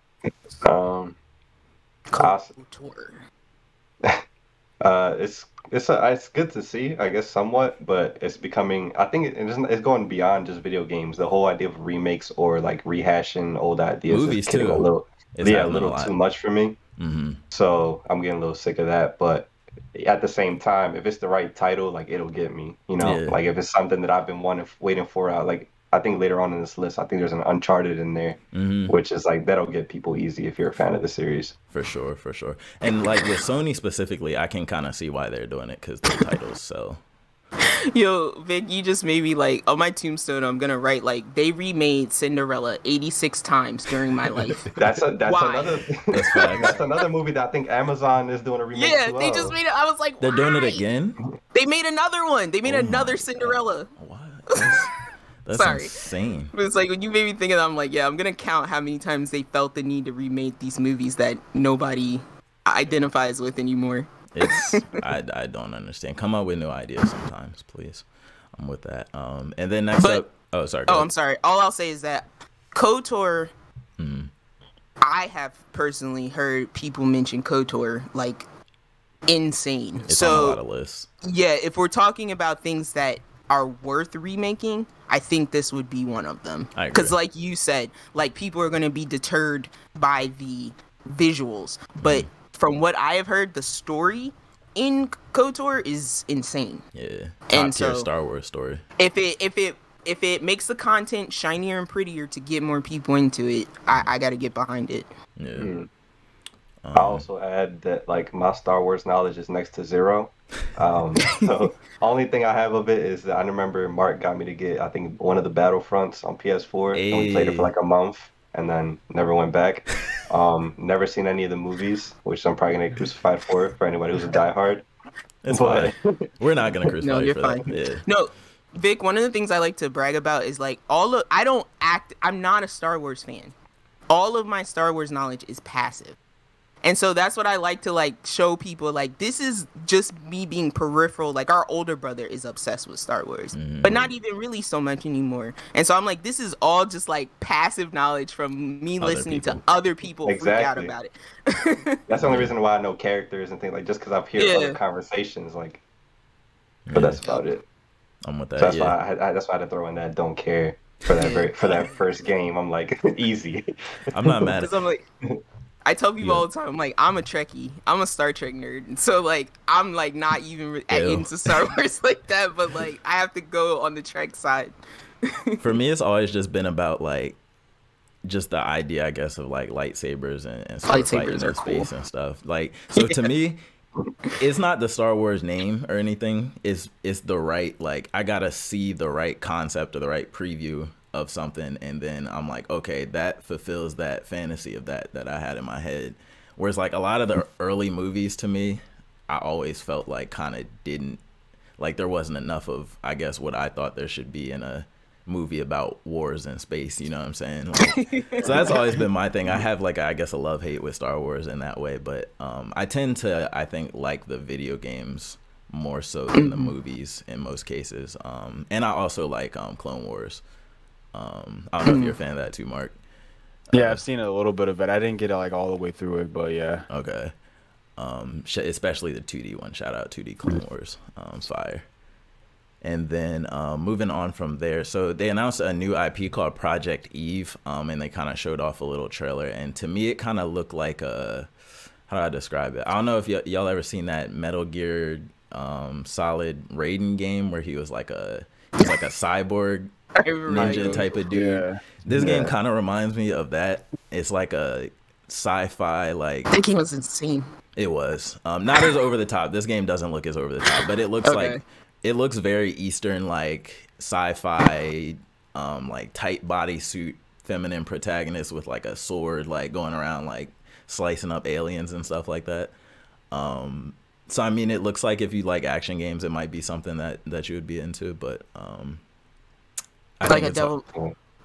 It's good to see, I guess, somewhat, but it's becoming. I think it's going beyond just video games. The whole idea of remakes or like rehashing old ideas Movies is getting too. a little too much for me. So I'm getting a little sick of that. But at the same time, if it's the right title, like it'll get me. You know, like if it's something that I've been waiting for, like I think later on in this list, I think there's an Uncharted in there, which is like that'll get people easy if you're a fan of the series. For sure. And like with Sony specifically, I can kind of see why they're doing it because their titles sell. Yo, Vic, you just made me like on my tombstone. I'm gonna write like they remade Cinderella 86 times during my life. That's another movie that I think Amazon is doing a remake. Yeah, they just made it. I was like, they're doing it again. They made another one. They made another Cinderella. What? That's Sorry. insane. But it's like when you made me think of that, I'm like, yeah, I'm gonna count how many times they felt the need to remake these movies that nobody identifies with anymore. I don't understand. Come up with new ideas sometimes, please. I'm with that. And then next up. Oh, sorry. I'm sorry. All I'll say is that KOTOR. I have personally heard people mention KOTOR like insane. It's on a lot of lists. Yeah, if we're talking about things that are worth remaking, I think this would be one of them. Because like you said, like people are going to be deterred by the visuals. But from what I have heard, the story in KOTOR is insane. Yeah. And Top tier so, Star Wars story. If it makes the content shinier and prettier to get more people into it, I got to get behind it. Yeah. I also add that like my Star Wars knowledge is next to zero. So only thing I have of it is that I remember Mark got me to get I think one of the Battlefronts on PS4, and we played it for Hey. like a month, and then never went back. Never seen any of the movies, which I'm probably gonna get crucified for anybody who's a diehard. It's fine. But We're not gonna No, crucify you you're for that. fine. Yeah. No, Vic, one of the things I like to brag about is like I'm not a Star Wars fan. All of my Star Wars knowledge is passive. And so that's what I like to like show people, like this is just me being peripheral. Like our older brother is obsessed with Star Wars, but not even really so much anymore. And so I'm like, this is all just like passive knowledge from me Other listening people. to other people freak out Exactly. about it. that's the only reason why I know characters and things like just because I've heard other Yeah. conversations, like, but Yeah. that's about it. I'm with So that. that's Yeah. why that's why I had to throw in that don't care for that for that first game. I'm like easy. I'm not mad Because at I'm like, I tell people Yeah. all the time, I'm like, I'm a Trekkie. I'm a Star Trek nerd. And so, like, I'm, like, not even Ew. into Star Wars like that. But, like, I have to go on the Trek side. For me, it's always just been about like just the idea, I guess, of like lightsabers and sword Lightsabers fighting are in space cool. and stuff. Like, so to me, it's not the Star Wars name or anything. It's the right, like, I gotta see the right concept or the right preview of something, and then I'm like, okay, that fulfills that fantasy of that I had in my head. Whereas like a lot of the early movies to me, I always felt like kind of didn't, like there wasn't enough of, I guess, what I thought there should be in a movie about wars in space, you know what I'm saying? Like, so that's always been my thing. I have like, I guess, a love-hate with Star Wars in that way, but I tend to, I think, like the video games more so than the movies in most cases. And I also like Clone Wars. I don't know if you're a fan of that too, Mark. Yeah, I've seen a little bit of it. I didn't get like all the way through it, but yeah. Okay. Especially the 2D one. Shout out 2D Clone Wars. It's fire. And then moving on from there, so they announced a new IP called Project Eve, and they kind of showed off a little trailer. And to me, it kind of looked like a, how do I describe it? I don't know if y'all ever seen that Metal Gear Solid Raiden game where he was like a cyborg ninja type of dude. Yeah. This game kind of reminds me of that. It's like a sci-fi, like, That game was insane. it was not as over the top. This game doesn't look as over the top, but it looks Okay. like, it looks very Eastern, like sci-fi, like tight bodysuit, feminine protagonist with like a sword, like going around like slicing up aliens and stuff like that. So I mean, it looks like if you like action games, it might be something that you would be into. But I Like think a it's devil,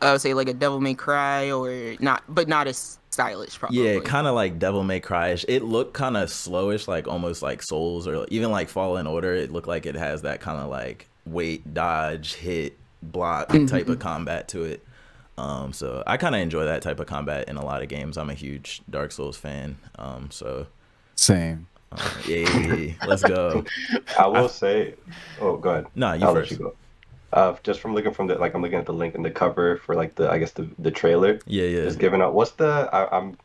I would say like a Devil May Cry, or not, but not as stylish, probably. yeah, kind of like Devil May Cry-ish. It looked kind of slowish, like almost like Souls or even like Fallen Order. It looked like it has that kind of like wait, dodge, hit, block type of combat to it. So I kind of enjoy that type of combat in a lot of games. I'm a huge Dark Souls fan. So Same. yay, let's go. I will say, oh, go ahead. No, you I'll first. let you go. Just from looking from the like, I'm looking at the link in the cover for like I guess the trailer. Yeah, yeah. Just giving up. What's the? I'm.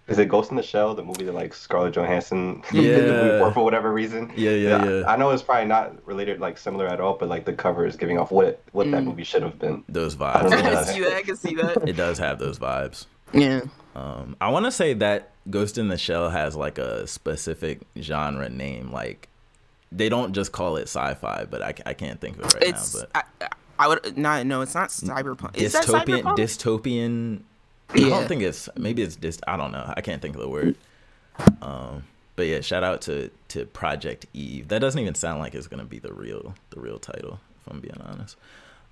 Is it Ghost in the Shell, the movie that like Scarlett Johansson did the movie for whatever reason? Yeah. I know it's probably not related, like similar at all, but like the cover is giving off what that movie should have been. Those I don't vibes. know It I can that. does, see that. I can see that. it does have those vibes. Yeah. I want to say that Ghost in the Shell has like a specific genre name. Like they don't just call it sci-fi, but I can't think of it right It's. now. But I would not. No, it's not cyberpunk. Is that dystopian, cyberpunk? dystopian. I Yeah. don't think it's. Maybe it's I don't know. I can't think of the word. But yeah, shout out to Project Eve. That doesn't even sound like it's gonna be the real title, if I'm being honest.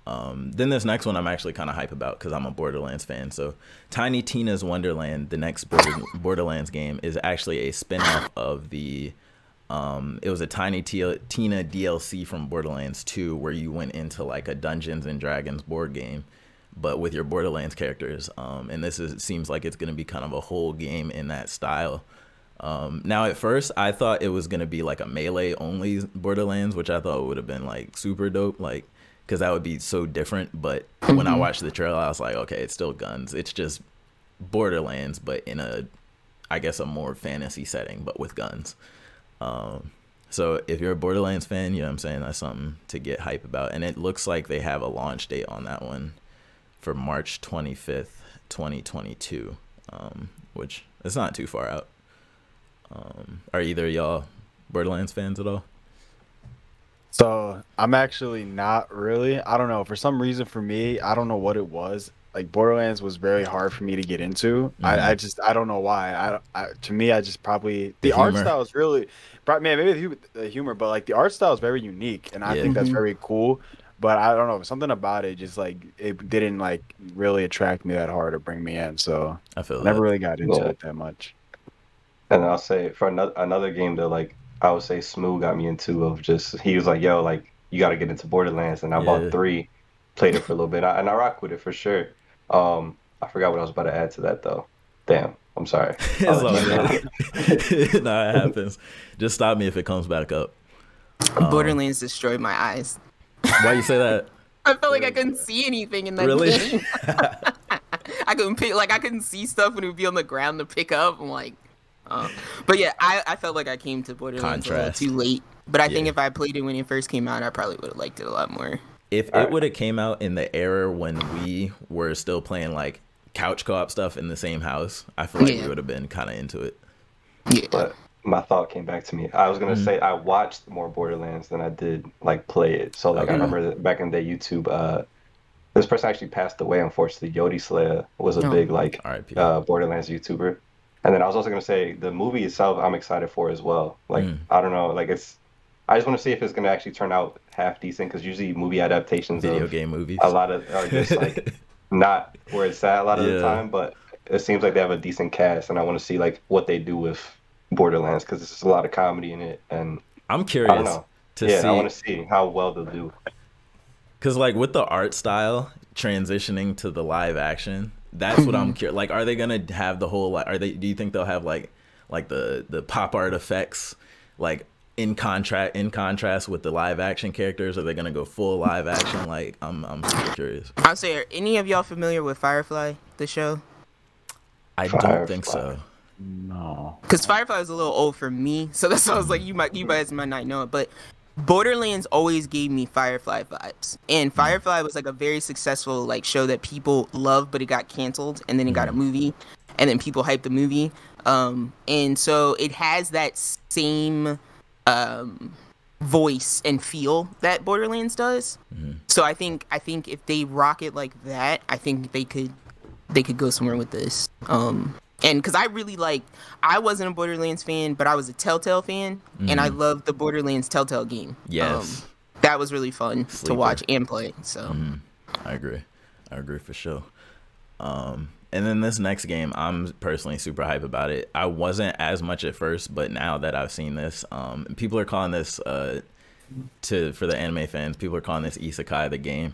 Then this next one I'm actually kind of hype about because I'm a Borderlands fan. So Tiny Tina's Wonderland, the next Borderlands game, is actually a spin-off of the it was a Tiny Tina DLC from Borderlands 2 where you went into like a Dungeons and Dragons board game, but with your Borderlands characters. And seems like it's going to be kind of a whole game in that style. Now at first I thought it was going to be like a melee only Borderlands, which I thought would have been like super dope, like because that would be so different. But when I watched the trailer, I was like, okay, it's still guns. It's just Borderlands, but in I guess a more fantasy setting, but with guns. So if you're a Borderlands fan, you know what I'm saying, that's something to get hype about. And it looks like they have a launch date on that one for March 25th, 2022, which is not too far out. Are either of y'all Borderlands fans at all? So I'm actually not really. I don't know. For some reason, for me, I don't know what it was. Like Borderlands was very hard for me to get into. I don't know why. To me, I just probably The the art humor. style is really, man. Maybe the humor, but like the art style is very unique, and I Yeah. think that's very cool. But I don't know, something about it just like it didn't like really attract me that hard or bring me in. So I feel I never that. really got into Yeah. it that much. And I'll say for another game that like I would say Smooth got me into of just he was like, yo, like you got to get into Borderlands, and I Yeah. bought three, played it for a little bit, and I rock with it for sure. I forgot what I was about to add to that though. Damn, I'm sorry. It's I'll all let you know. good. No, it happens. Just stop me if it comes back up. Borderlands destroyed my eyes. Why you say that? I felt like I couldn't see anything in that Really? game. I couldn't pick, like I couldn't see stuff when it would be on the ground to pick up. I'm like, but yeah, I felt like I came to Borderlands a little Contrast. too late. But I think Yeah. if I played it when it first came out, I probably would have liked it a lot more. If it would have came out in the era when we were still playing like couch co-op stuff in the same house, I feel like Yeah. we would have been kind of into it. Yeah. But my thought came back to me. I was gonna say I watched more Borderlands than I did like play it. So like I Okay. remember that back in the day YouTube, this person actually passed away, unfortunately. Yodi Slayer was a Oh. big like R.I.P. Borderlands YouTuber. And then I was also gonna say the movie itself I'm excited for as well. Like Mm. I don't know, like I just want to see if it's gonna actually turn out half decent because usually movie adaptations Video of game movies. a lot of are just like not where it's at a lot of the Yeah. time, but it seems like they have a decent cast, and I want to see like what they do with Borderlands because there's a lot of comedy in it, and I'm I don't curious know. to Yeah, I want see, to see how well they'll do. because like with the art style transitioning to the live action, that's what I'm curious. Like, are they gonna have the whole like? Do you think they'll have like the pop art effects like in contrast with the live action characters? Are they gonna go full live action? Like, I'm super curious. I'll say, are any of y'all familiar with Firefly, the show? I don't think Firefly. so. No. Because Firefly was a little old for me, so that's why I was like, you guys might not know it, but Borderlands always gave me Firefly vibes, and Firefly was like a very successful like show that people loved, but it got canceled, and then it got a movie, and then people hyped the movie, and so it has that same voice and feel that Borderlands does. So I think if they rock it like that, I think they could go somewhere with this. And because I wasn't a Borderlands fan, but I was a Telltale fan, and I loved the Borderlands Telltale game. Yes. That was really fun to Sleeper. watch and play. So I agree for sure. And then this next game, I'm personally super hype about it. I wasn't as much at first, but now that I've seen this, people are calling this for the anime fans, people are calling this Isekai the game,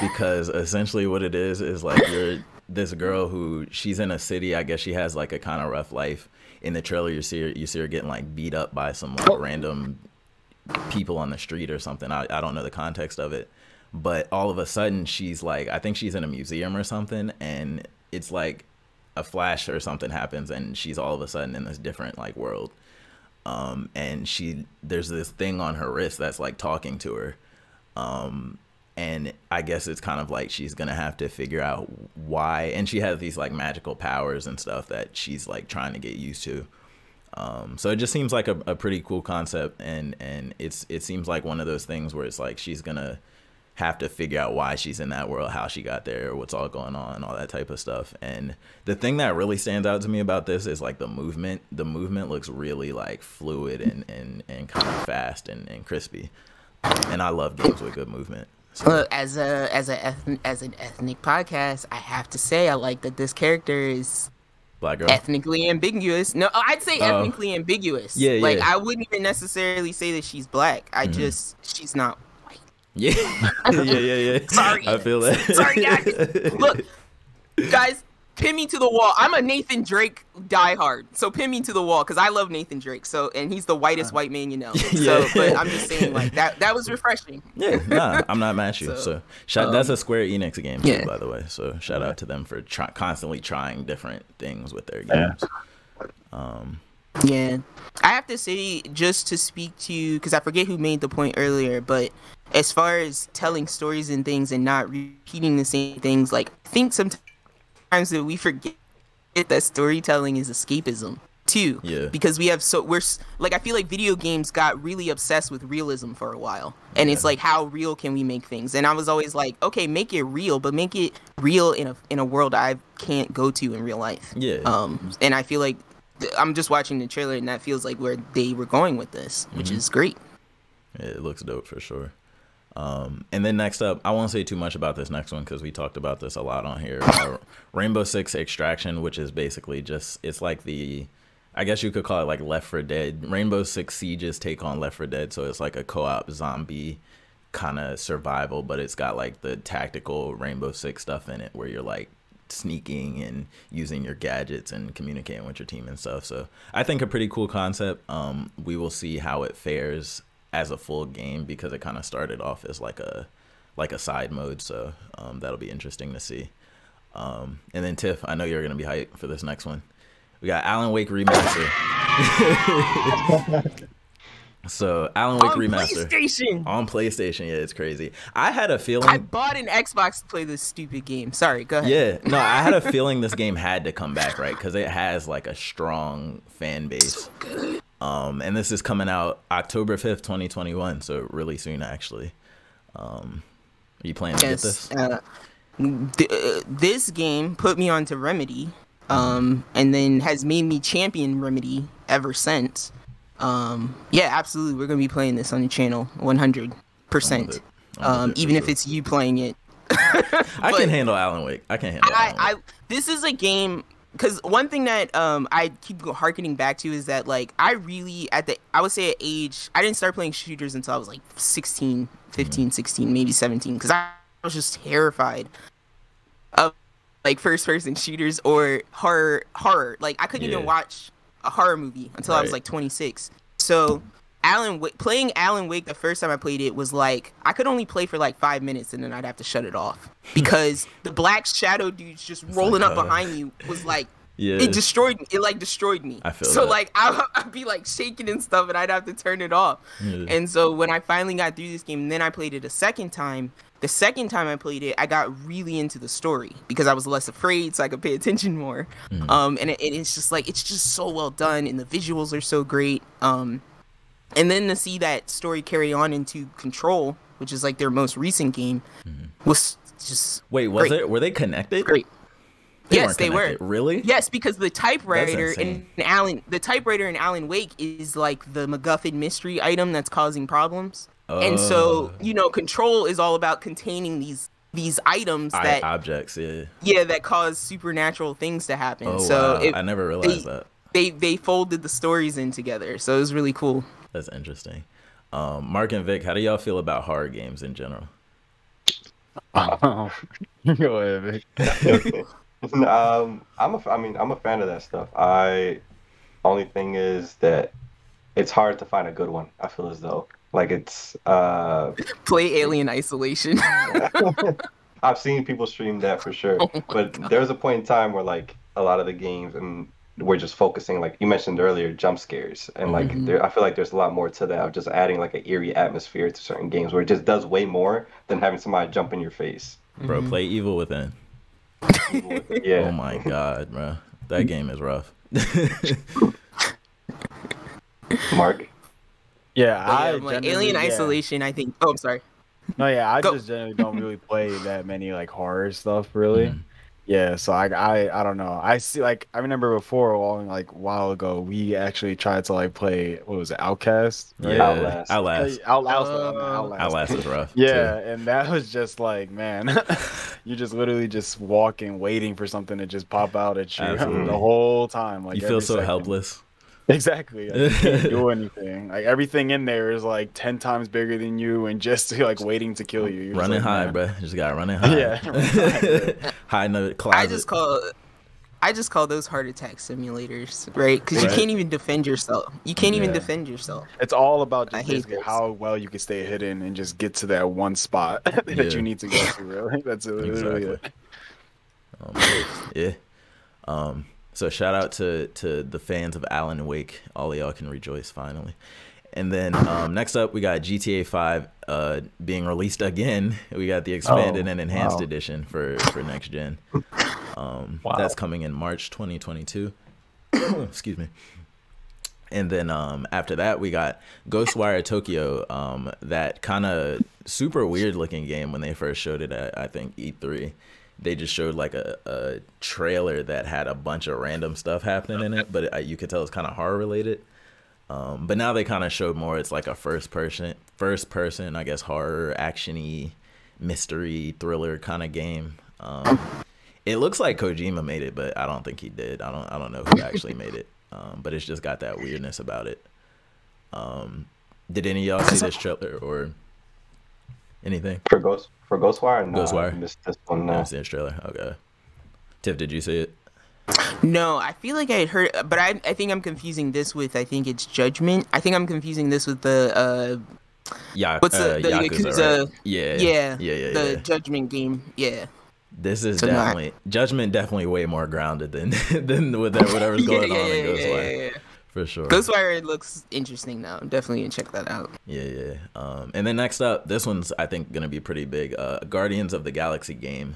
because essentially what it is like you're this girl who she's in a city. I guess she has like a kind of rough life. In the trailer, you see her getting like beat up by some like random people on the street or something. I don't know the context of it, but all of a sudden she's like, I think she's in a museum or something, and it's like a flash or something happens, and she's all of a sudden in this different like world. And there's this thing on her wrist that's like talking to her. And I guess it's kind of like she's gonna have to figure out why, and she has these like magical powers and stuff that she's like trying to get used to. So it just seems like a pretty cool concept, and it seems like one of those things where it's like she's gonna have to figure out why she's in that world, how she got there, what's all going on, all that type of stuff. And the thing that really stands out to me about this is like the movement. The movement looks really like fluid and kind of fast and crispy. And I love games with good movement. So, as an ethnic podcast, I have to say I like that this character is Black girl. ethnically ambiguous. No, I'd say ethnically ambiguous. Yeah, Like yeah. I wouldn't even necessarily say that she's black. She's not white. Yeah. yeah. Sorry. I feel that. Sorry, guys. Look, guys, pin me to the wall. I'm a Nathan Drake diehard, so pin me to the wall because I love Nathan Drake. So, and he's the whitest white man you know. So, but I'm just saying, like that was refreshing. Yeah, nah, I'm not mad at you. So, that's a Square Enix game, too, yeah. by the way. So, shout out to them for constantly trying different things with their games. Yeah, I have to say, just to speak to you, because I forget who made the point earlier, but as far as telling stories and things and not repeating the same things, like I think sometimes that we forget that storytelling is escapism too. Yeah. Because I feel like video games got really obsessed with realism for a while, and it's like, how real can we make things? And I was always like, okay, make it real, but make it real in a world I can't go to in real life. Yeah. And I feel like I'm just watching the trailer, and that feels like where they were going with this, which is great. Yeah, it looks dope for sure. And then next up, I won't say too much about this next one because we talked about this a lot on here. Rainbow Six Extraction, which is basically it's like I guess you could call it like Left 4 Dead. Rainbow Six Siege's take on Left 4 Dead, so it's like a co-op zombie kind of survival, but it's got like the tactical Rainbow Six stuff in it where you're like sneaking and using your gadgets and communicating with your team and stuff. So I think a pretty cool concept. We will see how it fares as a full game because it kind of started off as like a side mode, so that'll be interesting to see. And then Tiff, I know you're gonna be hyped for this next one. We got Alan Wake Remaster. So Alan Wake Remaster on PlayStation. Yeah, it's crazy. I had a feeling I bought an Xbox to play this stupid game. Sorry, go ahead. Yeah, no, I had a feeling this game had to come back, right? Because it has like a strong fan base. So good. And this is coming out October 5th, 2021, so really soon, actually. Are you planning to get this? This game put me onto Remedy, and then has made me champion Remedy ever since. Yeah, absolutely. We're going to be playing this on the channel 100%. Even if it's you playing it. I can handle Alan Wake. This is a game... Because one thing that I keep harkening back to is that, like, I would say at age, I didn't start playing shooters until I was like 16, 15, 16, maybe 17. Because I was just terrified of, like, first-person shooters or horror. Like, I couldn't even watch a horror movie until I was like 26. So playing Alan Wake the first time I played it was like, I could only play for like 5 minutes and then I'd have to shut it off because the black shadow dudes just rolling up behind you was like, it destroyed me. It like destroyed me. I feel so that. Like I'd be like shaking and stuff and I'd have to turn it off. And so when I finally got through this game, and then I played it a second time. The second time I played it, I got really into the story because I was less afraid, so I could pay attention more. And it's just like, it's just so well done, and the visuals are so great. And then to see that story carry on into Control, which is like their most recent game, was just great. Were they connected? Great. Yes, they were. Really? Yes, because the typewriter in Alan Wake is like the MacGuffin mystery item that's causing problems. And so, Control is all about containing these items objects, that cause supernatural things to happen. I never realized that. They folded the stories in together, so it was really cool. That's interesting. Mark and Vic, how do y'all feel about horror games in general? Go ahead, Vic. I'm a fan of that stuff. Only thing is that it's hard to find a good one. I feel as though it's play Alien Isolation. I've seen people stream that for sure, but there's a point in time where like a lot of the games and we're just focusing, like you mentioned earlier, jump scares, and like I feel like there's a lot more to that of just adding like an eerie atmosphere to certain games where it just does way more than having somebody jump in your face. Bro, play Evil Within. Yeah. Oh my god, bro, that game is rough. Mark. Yeah, like Alien Isolation, I think. Oh, I'm sorry. No, yeah, I just generally don't really play that many like horror stuff, really. Yeah, so I don't know. I see, like, I remember before, a while ago, we actually tried to like play, what was it, Outcast? Right? Yeah, Outlast is rough. Yeah, too. And that was just like, man, you just literally just walking, waiting for something to just pop out at you the whole time. Like, you feel so helpless. Exactly. Like, you can't do anything. Like, everything in there is like 10 times bigger than you and just like waiting to kill you. You're running high, bro. You just gotta running high. Yeah. High in the closet. I just call those heart attack simulators, right? Because you can't even defend yourself. You can't even defend yourself. It's all about just basically how well you can stay hidden and just get to that one spot that you need to go to, really. That's literally it. So shout out to the fans of Alan Wake. All of y'all can rejoice finally. And then next up, we got GTA 5 being released again. We got the expanded and enhanced edition for next gen. That's coming in March 2022. Excuse me. And then after that, we got Ghostwire Tokyo, that kind of super weird looking game when they first showed it at, I think, E3. They just showed like a trailer that had a bunch of random stuff happening in it, but you could tell it's kind of horror related. But now they kind of showed more. It's like a first person, I guess, horror, actiony, mystery, thriller kind of game. It looks like Kojima made it, but I don't think he did. I don't know who actually made it. But it's just got that weirdness about it. Did any of y'all see this trailer or anything? For Ghostwire? No, Ghostwire? I missed this one. I see this trailer. Okay. Tiff, did you see it? No, I feel like I had heard, but I think I'm confusing this with, I think it's Judgment. I think I'm confusing this with the what's the Yakuza? Right? Yeah. The Judgment game. Yeah. This is definitely Judgment. Definitely way more grounded than whatever's going on in Ghostwire. For sure. Ghostwire looks interesting though. Definitely gonna check that out. Yeah. And then next up, this one's I think gonna be pretty big. Guardians of the Galaxy game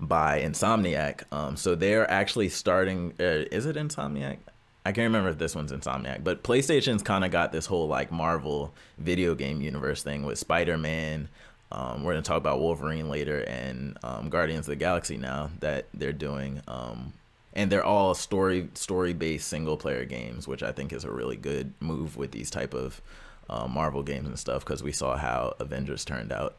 by Insomniac. So they're actually starting. Is it Insomniac? I can't remember if this one's Insomniac, but PlayStation's kind of got this whole like Marvel video game universe thing with Spider-Man. We're gonna talk about Wolverine later and Guardians of the Galaxy now that they're doing. And they're all story-based single-player games, which I think is a really good move with these type of Marvel games and stuff, because we saw how Avengers turned out.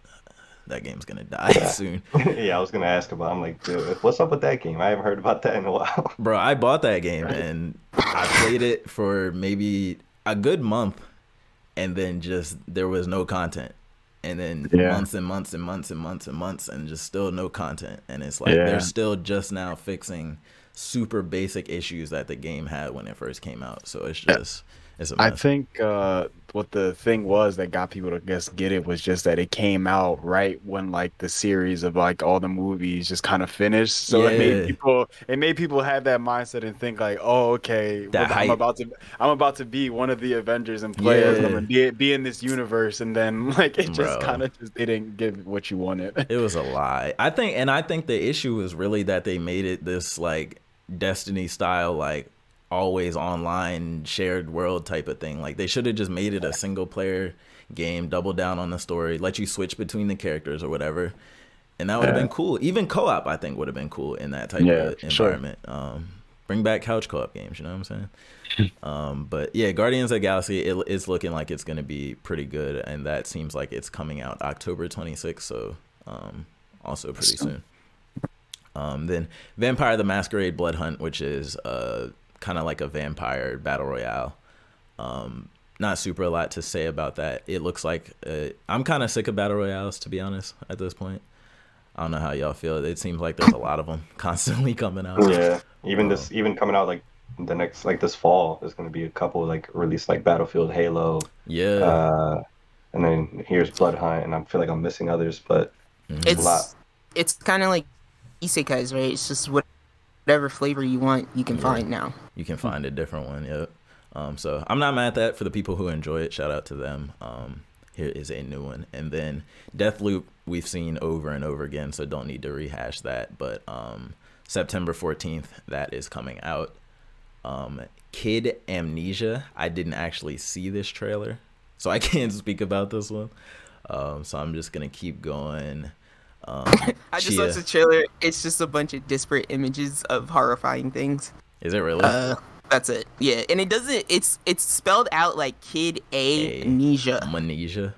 That game's gonna die soon. Yeah, I was gonna ask about. I'm like, dude, what's up with that game? I haven't heard about that in a while. Bro, I bought that game and I played it for maybe a good month, and then just there was no content, and then months and months and months and months and months, and just still no content. And it's like they're still just now fixing super basic issues that the game had when it first came out. So it's just it's a mess. I think what the thing was that got people to get it was just that it came out right when like the series of like all the movies just kind of finished. So it made people have that mindset and think like, oh, okay, I'm about to be one of the Avengers and players. I'm gonna be in this universe, and then like it just kind of just didn't give what you wanted. It was a lie. I think the issue was really that they made it this like Destiny style, like always online shared world type of thing. Like they should have just made it a single player game, double down on the story, let you switch between the characters or whatever, and that would have been cool. Even co-op I think would have been cool in that type of environment. Bring back couch co-op games, you know what I'm saying? But yeah, Guardians of the Galaxy, it's looking like it's gonna be pretty good, and that seems like it's coming out October 26th, so also pretty soon. Then Vampire the Masquerade Blood Hunt, which is kind of like a vampire battle royale. Not super a lot to say about that. It looks like I'm kind of sick of battle royales, to be honest, at this point. I don't know how y'all feel. It seems like there's a lot of them constantly coming out. Yeah, even coming out like the next, like this fall, there's going to be a couple like released, like Battlefield, Halo. Yeah. And then here's Blood Hunt, and I feel like I'm missing others, but it's a lot. It's kind of like isekais, right? It's just whatever flavor you want, you can find now. You can find a different one, yep. So I'm not mad at that. For the people who enjoy it, shout out to them. Here is a new one. And then Deathloop, we've seen over and over again, so don't need to rehash that. But September 14th, that is coming out. Kid Amnesia, I didn't actually see this trailer, so I can't speak about this one. So I'm just going to keep going. I just watched the trailer. It's just a bunch of disparate images of horrifying things. Is it really? That's it. Yeah, and it doesn't. It's spelled out like Kid Amnesia. Amnesia.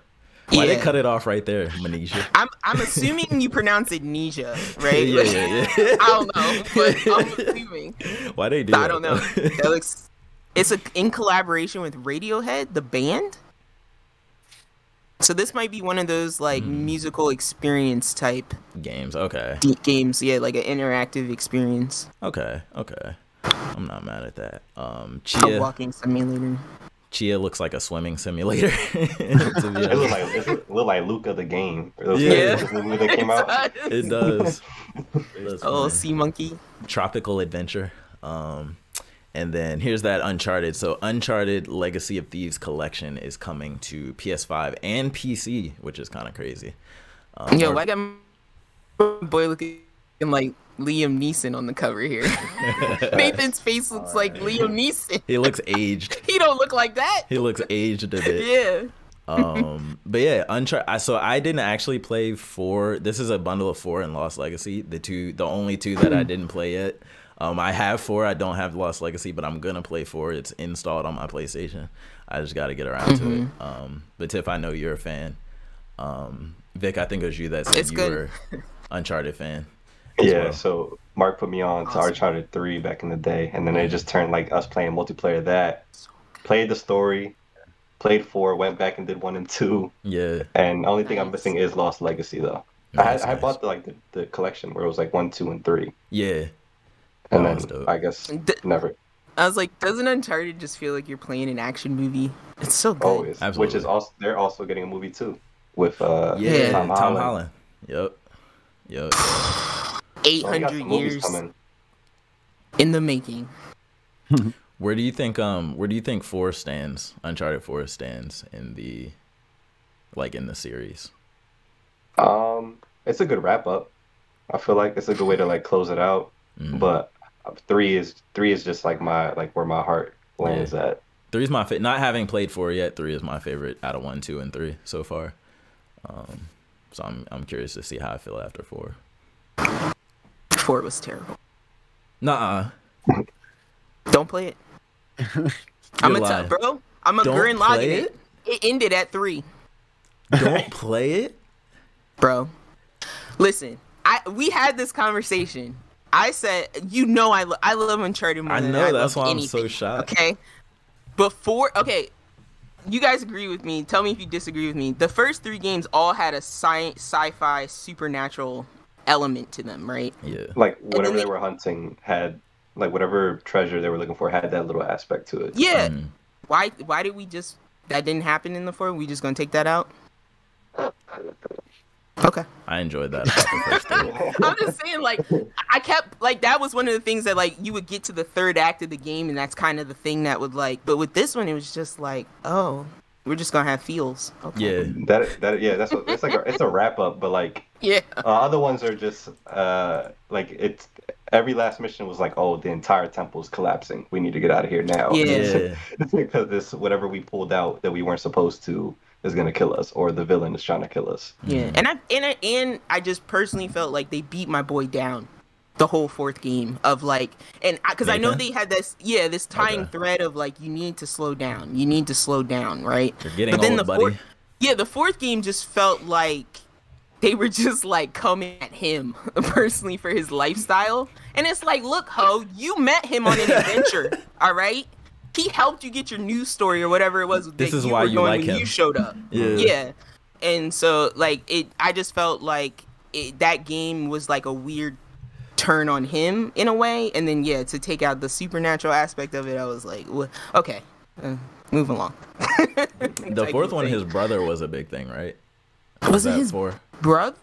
Why they cut it off right there? Amnesia. I'm assuming you pronounce it Nesia, right? yeah. I don't know, but I'm assuming. Why they do? I don't know. That looks. It's in collaboration with Radiohead, the band. So this might be one of those like musical experience type games. Okay. Games, yeah, like an interactive experience. Okay. I'm not mad at that. A walking simulator. Chia looks like a swimming simulator. It look like Luca the game. Yeah, the movie that came out. It does. Oh, sea monkey. Tropical adventure. And then here's that Uncharted. So Uncharted Legacy of Thieves collection is coming to PS5 and PC, which is kind of crazy. Yo, I got my boy looking And like Liam Neeson on the cover here. Nathan's face looks like Liam Neeson. He looks aged. He don't look like that. He looks aged a bit. Yeah. But yeah, Uncharted. So I didn't actually play 4. This is a bundle of 4 and Lost Legacy. The only two that I didn't play yet. I have 4. I don't have Lost Legacy, but I'm gonna play 4. It's installed on my PlayStation. I just got to get around to it. But Tiff, I know you're a fan. Vic, I think it was you that said were Uncharted fan. Yeah, so Mark put me on to Uncharted 3 back in the day, and then it just turned like us playing multiplayer that. Played the story, played 4, went back and did 1 and 2. Yeah. And the only thing I'm missing is Lost Legacy though. Nice, I bought the collection where it was like 1, 2, and 3. Yeah. And then I guess never. I was like, doesn't Uncharted just feel like you're playing an action movie? It's so good. Always. Absolutely. Which is also they're also getting a movie too with Tom Holland. Yep. 800 years in the making. Where do you think 4 stands? Uncharted 4 stands in the series. It's a good wrap up. I feel like it's a good way to like close it out. But 3 is just like where my heart lands at. 3 is my favorite. Not having played 4 yet, 3 is my favorite out of 1, 2, and 3 so far. So I'm curious to see how I feel after 4. 4 was terrible. Nuh-uh. Don't play it. I'm a bro. I'm a Gurren Lagann it. It ended at 3. Don't play it, bro. Listen, we had this conversation. I said, I love Uncharted more than I know. That's why anything, I'm so shocked. Okay, you guys agree with me. Tell me if you disagree with me. The first 3 games all had a sci-fi supernatural element to them, right? Yeah. Like whatever they were hunting had, like whatever treasure they were looking for had that little aspect to it. Yeah. Why did we just, that didn't happen in the 4? We just gonna take that out? Okay. I enjoyed that about the first 3. I'm just saying, like, I kept, like, that was one of the things that, like, you would get to the 3rd act of the game, and that's kind of the thing that would, like, but with this one, it was just like, oh, we're just gonna have feels. Okay. Yeah. That's what it's like. It's a wrap up, but like, other ones are just like it's every last mission was like, oh, the entire temple is collapsing. We need to get out of here now. Yeah. It's because this whatever we pulled out that we weren't supposed to is gonna kill us, or the villain is trying to kill us. Yeah, and I just personally felt like they beat my boy down the whole 4th game of like, and because I know they had this tying thread of like, you need to slow down, right? You're getting old, buddy. The 4th game just felt like they were just like coming at him personally for his lifestyle, and it's like, look, ho, you met him on an adventure, all right? He helped you get your news story or whatever it was. This is why you like him. You showed up. Yeah. And so like I just felt like that game was like a weird turn on him in a way, and then to take out the supernatural aspect of it, I was like, okay, move along. The 4th one, his brother was a big thing, right? Was it his brother?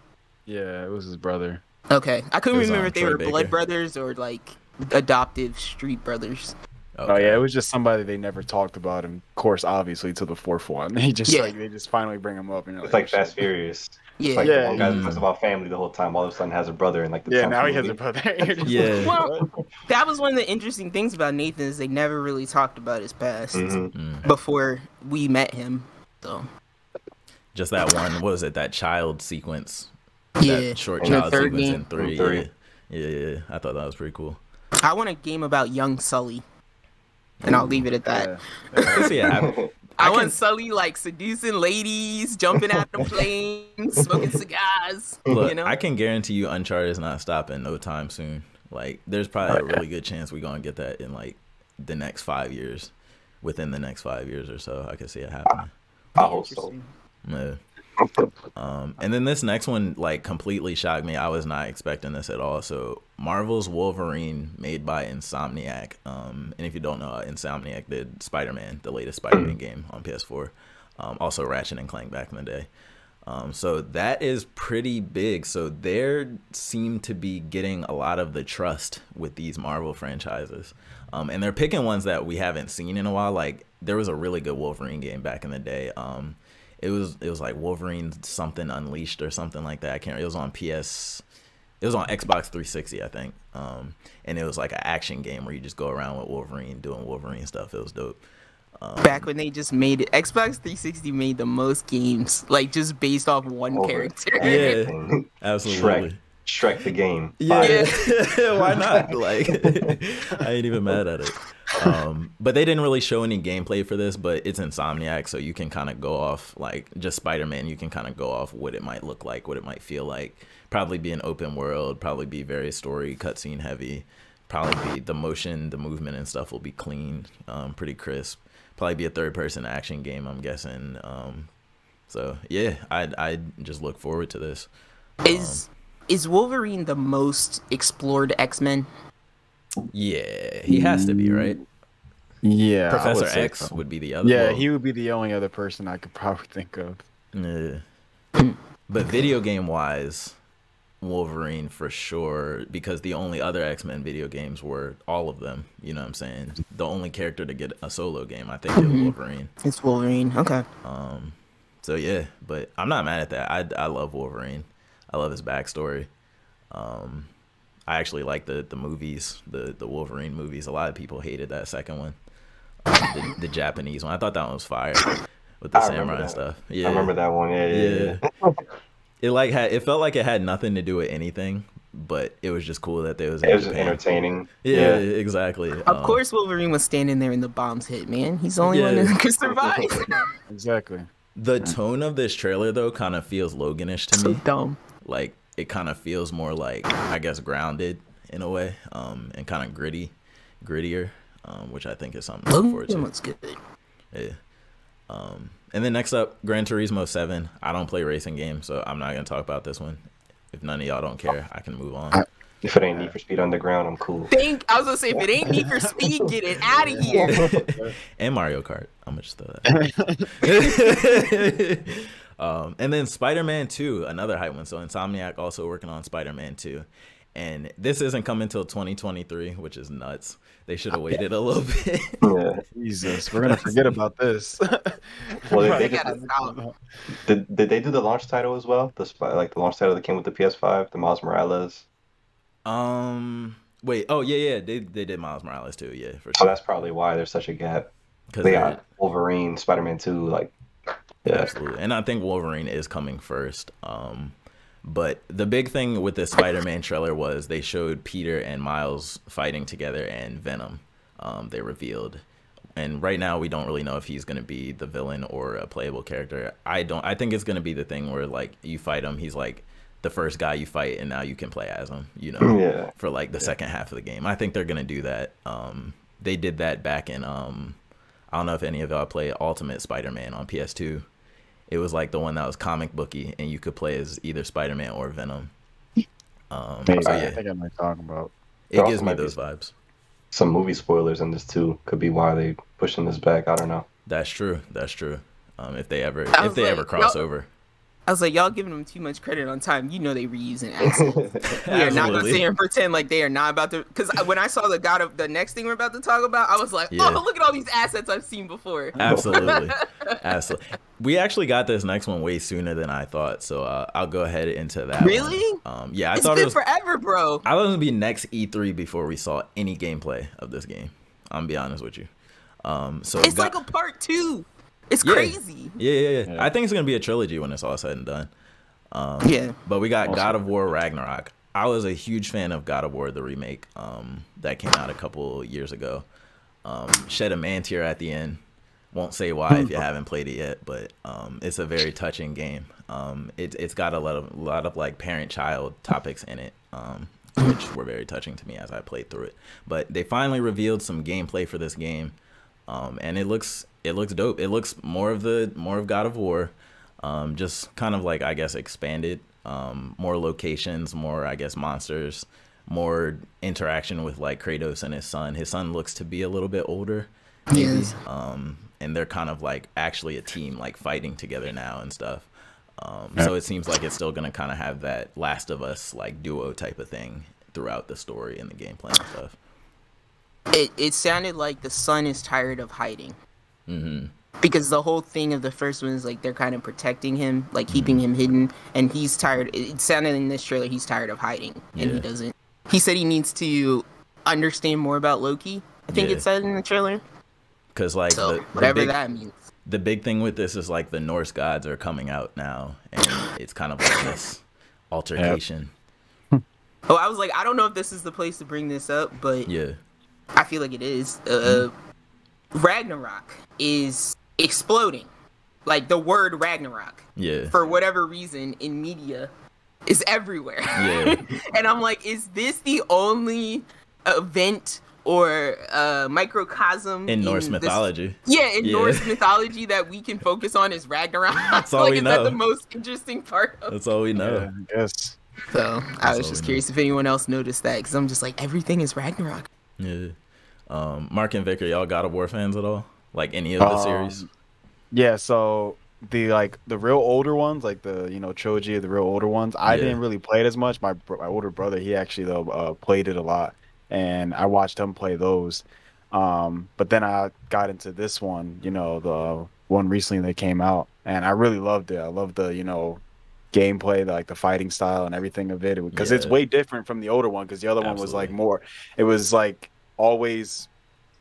Yeah, it was his brother. Okay, I couldn't remember if they were blood brothers or like adoptive street brothers. Okay. Oh yeah, it was just somebody they never talked about, and of course, obviously, to the 4th one, they just finally bring him up. And it's like Fast Furious. Yeah, it's like one guy talks about family the whole time. All of a sudden, has a brother, and like now he has a brother. Well, that was one of the interesting things about Nathan is they never really talked about his past before we met him. So just that one, what was it? That child sequence. That short child sequence in 3. Yeah, I thought that was pretty cool. I want a game about young Sully. And I'll leave it at that. I want Sully like seducing ladies, jumping out the planes, smoking cigars. Look, I can guarantee you Uncharted is not stopping no time soon. Like, there's probably a really good chance we're gonna get that in like the next 5 years. Within the next 5 years or so, I can see it happening. I hope so. Yeah. And then this next one like completely shocked me. I was not expecting this at all. So Marvel's Wolverine, made by Insomniac. And if you don't know, Insomniac did Spider-Man, the latest Spider-Man game on PS4. Also Ratchet and Clank back in the day. So that is pretty big. So they seem to be getting a lot of the trust with these Marvel franchises. And they're picking ones that we haven't seen in a while. Like there was a really good Wolverine game back in the day. It was like Wolverine something Unleashed or something like that. It was on PS It was on Xbox 360, I think. And it was like an action game where you just go around with Wolverine doing Wolverine stuff. It was dope. Back when they just made it, Xbox 360 made the most games, like just based off one character. Yeah, absolutely. Shrek the game. Yeah, why not? Like, I ain't even mad at it. But they didn't really show any gameplay for this, but it's Insomniac, so you can kind of go off, like, just Spider-Man, you can kind of go off what it might look like, what it might feel like. Probably be an open world, probably be very story, cutscene heavy. Probably be the motion, the movement and stuff will be clean, pretty crisp. Probably be a third-person action game, I'm guessing. So, yeah, I just look forward to this. Is Wolverine the most explored X-Men? Yeah, he has to be, right? Yeah, Professor X so. Would be the other. Yeah, well, he would be the only other person I could probably think of. Yeah. But video game wise, Wolverine for sure, because the only other X-Men video games were all of them. You know what I'm saying? The only character to get a solo game, I think, is Wolverine. It's Wolverine. Okay. So yeah, but I'm not mad at that. I love Wolverine. I love his backstory. I actually like the movies, the Wolverine movies. A lot of people hated that second one, the Japanese one. I thought that one was fire with the samurai and stuff. Yeah, I remember that one. Yeah. It felt like it had nothing to do with anything, but it was just cool that there was. It was just entertaining. Yeah, exactly. Of course, Wolverine was standing there and the bombs hit. Man, he's the only one that could survive. Exactly. The tone of this trailer though kind of feels Loganish to me. So dumb. Like it kind of feels more like, I guess, grounded in a way, and kind of grittier, which I think is something to look forward to. Looks good. Yeah. And then next up, Gran Turismo 7. I don't play racing games, so I'm not gonna talk about this one. If none of y'all don't care, I can move on. If it ain't Need for Speed Underground, I'm cool. I was gonna say, if it ain't Need for Speed, get it out of here. And Mario Kart. I'm gonna just throw that. And then Spider-Man 2, another hype one. So Insomniac also working on Spider-Man 2. And this isn't coming until 2023, which is nuts. They should have waited a little bit. Yeah. Jesus, we're gonna forget about this. Well, did they do the launch title as well? The launch title that came with the PS5, the Miles Morales. Wait. Oh yeah. They did Miles Morales too. Yeah, for sure. So that's probably why there's such a gap. They got Wolverine, Spider-Man 2, like. Yeah. Absolutely. And I think Wolverine is coming first. But the big thing with this Spider-Man trailer was they showed Peter and Miles fighting together and Venom. They revealed. And right now we don't really know if he's going to be the villain or a playable character. I think it's going to be the thing where like you fight him, he's like the first guy you fight and now you can play as him, you know, for like the second half of the game. I think they're going to do that. They did that back in I don't know if any of y'all play Ultimate Spider-Man on PS2. It was like the one that was comic booky, and you could play as either Spider-Man or Venom. So I yeah, think I might talk about. it gives me those vibes. Some movie spoilers in this too. Could be why they pushing this back. I don't know. That's true. If they ever cross over. I was like, y'all giving them too much credit on time. You know they reusing assets. We are not going to sit here and pretend like they are not about to. Because when I saw the next thing we're about to talk about, I was like, oh, look at all these assets I've seen before. Absolutely. We actually got this next one way sooner than I thought, so I'll go ahead into that. Really? Yeah, it's been forever, bro. I thought it would be next E3 before we saw any gameplay of this game. I'm gonna be honest with you. So it's like a part 2. It's crazy. Yeah. I think it's going to be a trilogy when it's all said and done. But we got God of War Ragnarok. I was a huge fan of God of War, the remake that came out a couple years ago. Shed a man tear at the end. Won't say why if you haven't played it yet, but it's a very touching game. It's got a lot of like parent-child topics in it, which were very touching to me as I played through it. But they finally revealed some gameplay for this game. And it looks dope. It looks more of God of War, just kind of like, I guess, expanded, more locations, more, I guess, monsters, more interaction with like Kratos and his son. His son looks to be a little bit older, maybe. Yes. And they're kind of like actually a team, like fighting together now and stuff. So it seems like it's still gonna kind of have that Last of Us like duo type of thing throughout the story and the gameplay and stuff. It sounded like the son is tired of hiding. Mm-hmm. Because the whole thing of the first one is like they're kind of protecting him, like keeping him hidden, and he's tired. It sounded in this trailer he's tired of hiding, and he doesn't. He said he needs to understand more about Loki. I think it said in the trailer. Because like whatever that means. The big thing with this is like the Norse gods are coming out now, and it's kind of like this altercation. Oh, I was like, I don't know if this is the place to bring this up, but I feel like it is. Ragnarok is exploding. Like the word Ragnarok. For whatever reason in media is everywhere. And I'm like, is this the only event or microcosm in Norse mythology? Norse mythology that we can focus on is Ragnarok. That's all we know. Is that the most interesting part of That's all we know. I guess. So I was just curious if anyone else noticed that, because I'm just like, everything is Ragnarok. Mark and Vic, are y'all God of War fans at all? Like any of the series? Yeah, so the real older ones, like the trilogy of the real older ones, I didn't really play it as much. My older brother, he actually played it a lot, and I watched him play those. But then I got into this one, the one recently that came out, and I really loved it. I loved the gameplay, the fighting style and everything of it, because it's way different from the older one. Because the other one was like more, it was like always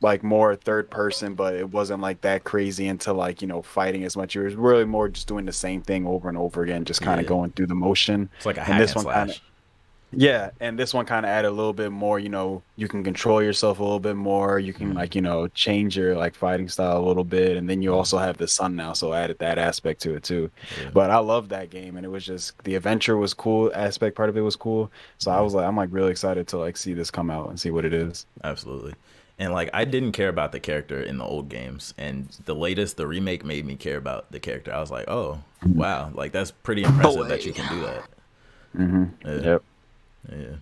like more third person, but it wasn't like that crazy into fighting as much. It was really more just doing the same thing over and over again, just kind of going through the motion. It's like a hack and slash. And this one kind of added a little bit more, you can control yourself a little bit more. You can change your fighting style a little bit. And then you also have the sun now, so I added that aspect to it too. But I love that game, and it was just the adventure was cool. Aspect part of it was cool. So I was like, I'm really excited to see this come out and see what it is. Absolutely. And I didn't care about the character in the old games, and the remake made me care about the character. I was like, oh wow, that's pretty impressive that you can do that. Yep. Yeah.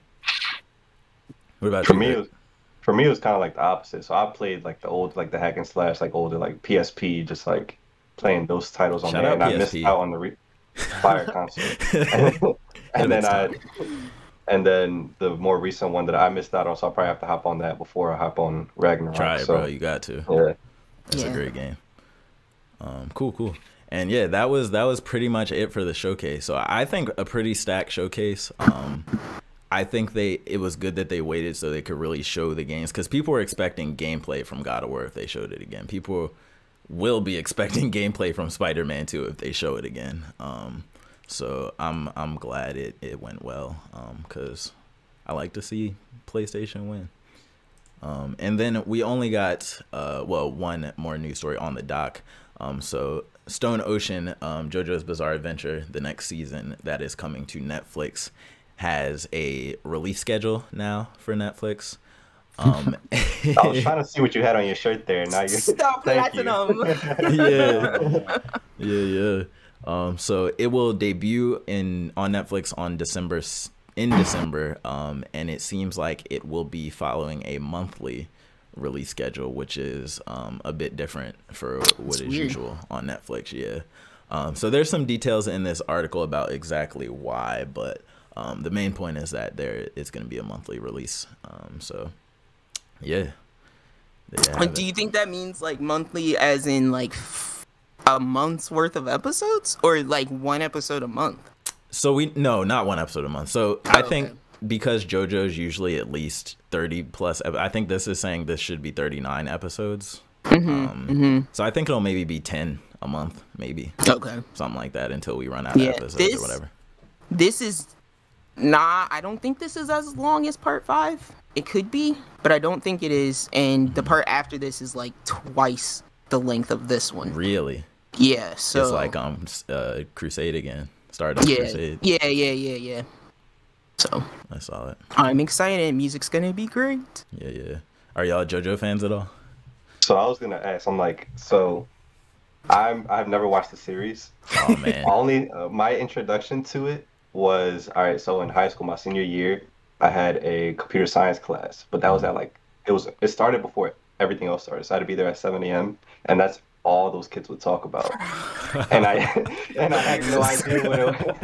What about for you? For me, it was kind of like the opposite. So I played the old, the hack and slash, older PSP, just playing those titles on there, and I missed out on the Fire console. And then the more recent one that I missed out on, so I'll probably have to hop on that before I hop on Ragnarok. Try it, bro. You got to. Yeah. It's a great game. Cool. And yeah, that was pretty much it for the showcase. So I think a pretty stacked showcase. I think it was good that they waited so they could really show the games, because people were expecting gameplay from God of War if they showed it again. People will be expecting gameplay from Spider-Man 2 if they show it again. So I'm glad it went well, because I like to see PlayStation win. And then we only got one more news story on the dock. So Stone Ocean, JoJo's Bizarre Adventure, the next season that is coming to Netflix, has a release schedule now for Netflix. I was trying to see what you had on your shirt there. Now you're Stop platinum. Yeah. So it will debut on Netflix in December, and it seems like it will be following a monthly release schedule, which is a bit different for what is usual on Netflix. So there's some details in this article about exactly why, but the main point is that it's going to be a monthly release. So yeah. Do you think that means monthly as in a month's worth of episodes, or one episode a month? So no, not one episode a month. So I think because JoJo's usually at least 30 plus, I think this is saying this should be 39 episodes. So I think it'll maybe be 10 a month, maybe. Okay. Something like that until we run out of episodes or whatever. This is I don't think this is as long as part 5. It could be, but I don't think it is. And the part after this is twice the length of this one. Really? Yeah, so it's Crusade again. Stardust Crusade. Yeah. So I saw it. I'm excited. Music's gonna be great. Yeah. Are y'all JoJo fans at all? So I was gonna ask. I'm I've never watched the series. Oh man. Only my introduction to it was so in high school, my senior year, I had a computer science class, but that was at it started before everything else started. So I had to be there at 7 a.m. and that's all those kids would talk about. And I and I had no idea what it was.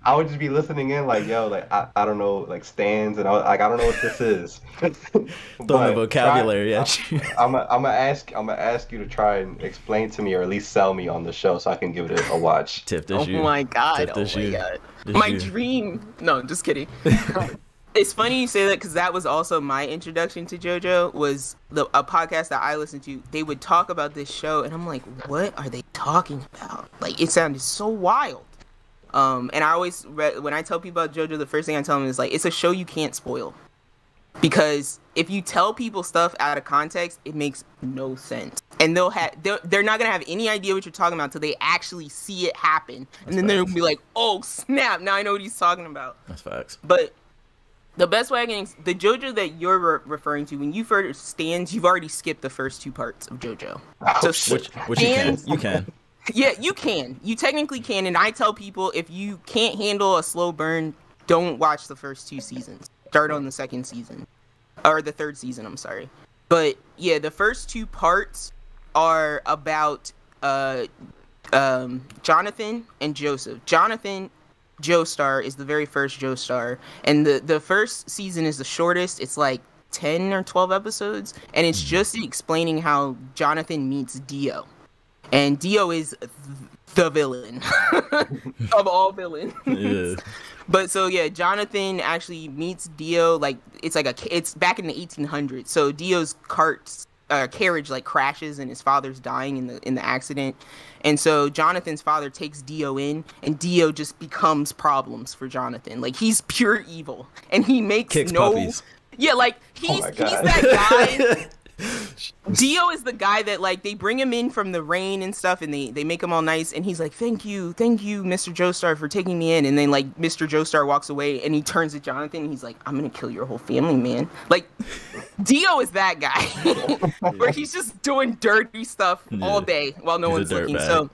I would just be listening in like, yo, like I don't know, like stands, and I was like, I don't know what this is. Throwing the vocabulary at you. I'm gonna ask you to try and explain to me, or at least sell me on the show, so I can give it a watch. Tip this you. Oh my god! Tip Oh this my you. god! This My you. dream. No, just kidding. It's funny you say that because that was also my introduction to JoJo. Was a podcast that I listened to. They would talk about this show, and I'm like, what are they talking about? Like, it sounded so wild. And I always when I tell people about JoJo, the first thing I tell them is like, it's a show you can't spoil, because if you tell people stuff out of context, it makes no sense, and they're not gonna have any idea what you're talking about until they actually see it happen, and then they'll be like, oh snap, now I know what he's talking about. That's facts. But the best way I can, the JoJo that you're referring to, when you first stands, you've already skipped the first 2 parts of JoJo. So Which you can. Yeah, you can. You technically can, and I tell people if you can't handle a slow burn, don't watch the first 2 seasons. Start on the 2nd season, or the 3rd season. I'm sorry, but yeah, the first 2 parts are about Jonathan and Joseph. Jonathan Joestar is the very first Joestar, and the first season is the shortest. It's like 10 or 12 episodes, and it's just explaining how Jonathan meets Dio, and Dio is the villain of all villains. Yeah. But so yeah, Jonathan actually meets Dio, like it's back in the 1800s. So Dio's carriage like crashes, and his father's dying in the accident. And so Jonathan's father takes Dio in, and Dio just becomes problems for Jonathan. Like, he's pure evil, and he makes Kicks puppies. Yeah, like he's that guy. Dio is the guy that, like, they bring him in from the rain and stuff, and they make him all nice, and he's like, thank you, Mr. Joestar, for taking me in. And then, like, Mr. Joestar walks away, and he turns to Jonathan, and he's like, I'm gonna kill your whole family, man. Like, Dio is that guy where he's just doing dirty stuff all day while no one's looking. So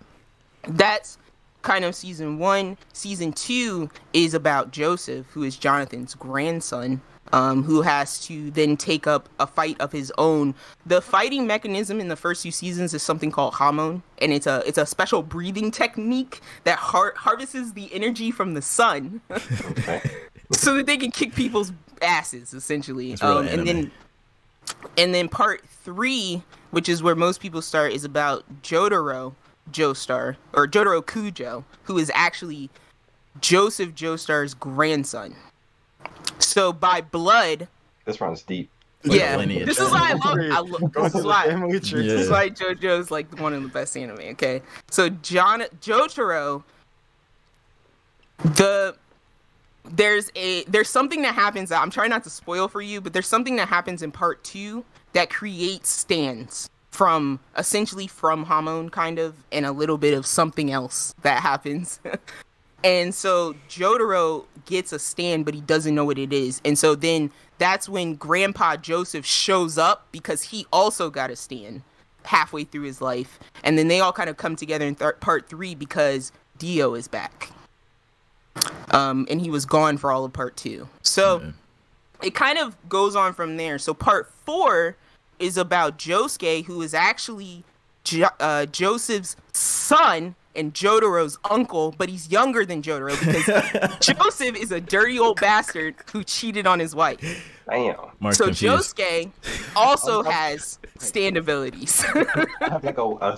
that's kind of season 1. Season 2 is about Joseph, who is Jonathan's grandson, who has to then take up a fight of his own. The fighting mechanism in the first 2 seasons is something called hamon, and it's a special breathing technique that harvests the energy from the sun, so that they can kick people's asses, essentially. And then part 3, which is where most people start, is about Jotaro Joestar, or Jotaro Kujo, who is actually Joseph Joestar's grandson. So by blood, this runs deep. Yeah, lineage. this is why I love. This is why Yeah. JoJo's like one of the best anime. Okay, so Jotaro, there's something that happens that I'm trying not to spoil for you, but there's something that happens in part 2 that creates stands essentially from Hamon, kind of, and a little bit of something else that happens. And so Jotaro gets a stand, but he doesn't know what it is. And so then that's when Grandpa Joseph shows up, because he also got a stand halfway through his life. And then they all kind of come together in part 3 because Dio is back. And he was gone for all of part 2. So it kind of goes on from there. So part 4 is about Josuke, who is actually Joseph's son and Jotaro's uncle, but he's younger than Jotaro because Joseph is a dirty old bastard who cheated on his wife. Damn. So Josuke also has stand abilities. I have like a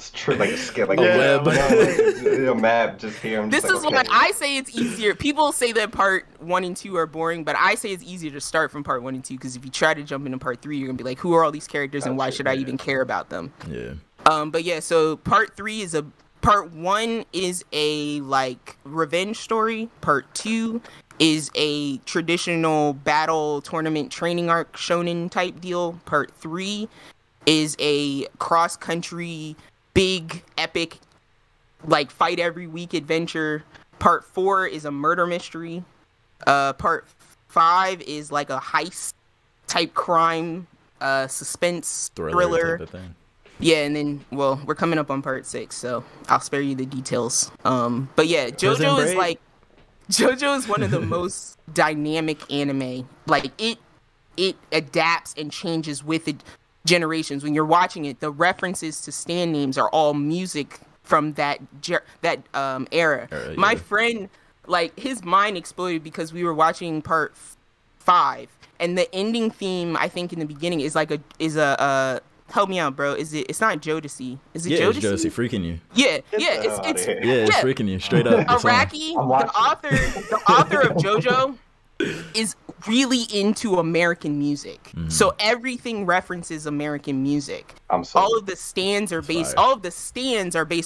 skit, like Yeah, a web, a map just here. This is why I say it's easier. People say that part 1 and 2 are boring, but I say it's easier to start from part 1 and 2, because if you try to jump into part 3, you're gonna be like, who are all these characters and why should I even care about them? Yeah. But yeah, so part 3 is part 1 is a like revenge story. Part 2 is a traditional battle tournament training arc shonen type deal. Part 3 is a cross country big epic like fight every week adventure. Part 4 is a murder mystery. Part 5 is like a heist type crime suspense thriller. Type of thing. Yeah, and then, well, we're coming up on part 6, so I'll spare you the details. But yeah, JoJo is one of the most dynamic anime. Like, it adapts and changes with it. generations. When you're watching it, the references to stand names are all music from that era. My friend, like, his mind exploded because we were watching part 5, and the ending theme, I think in the beginning, is like help me out, bro. It's not Jodeci. Is it Jodeci? It's Jodeci freaking you. Yeah, it's freaking you straight up. Araki, the author of JoJo, is really into American music. So everything references American music. All of the stands are based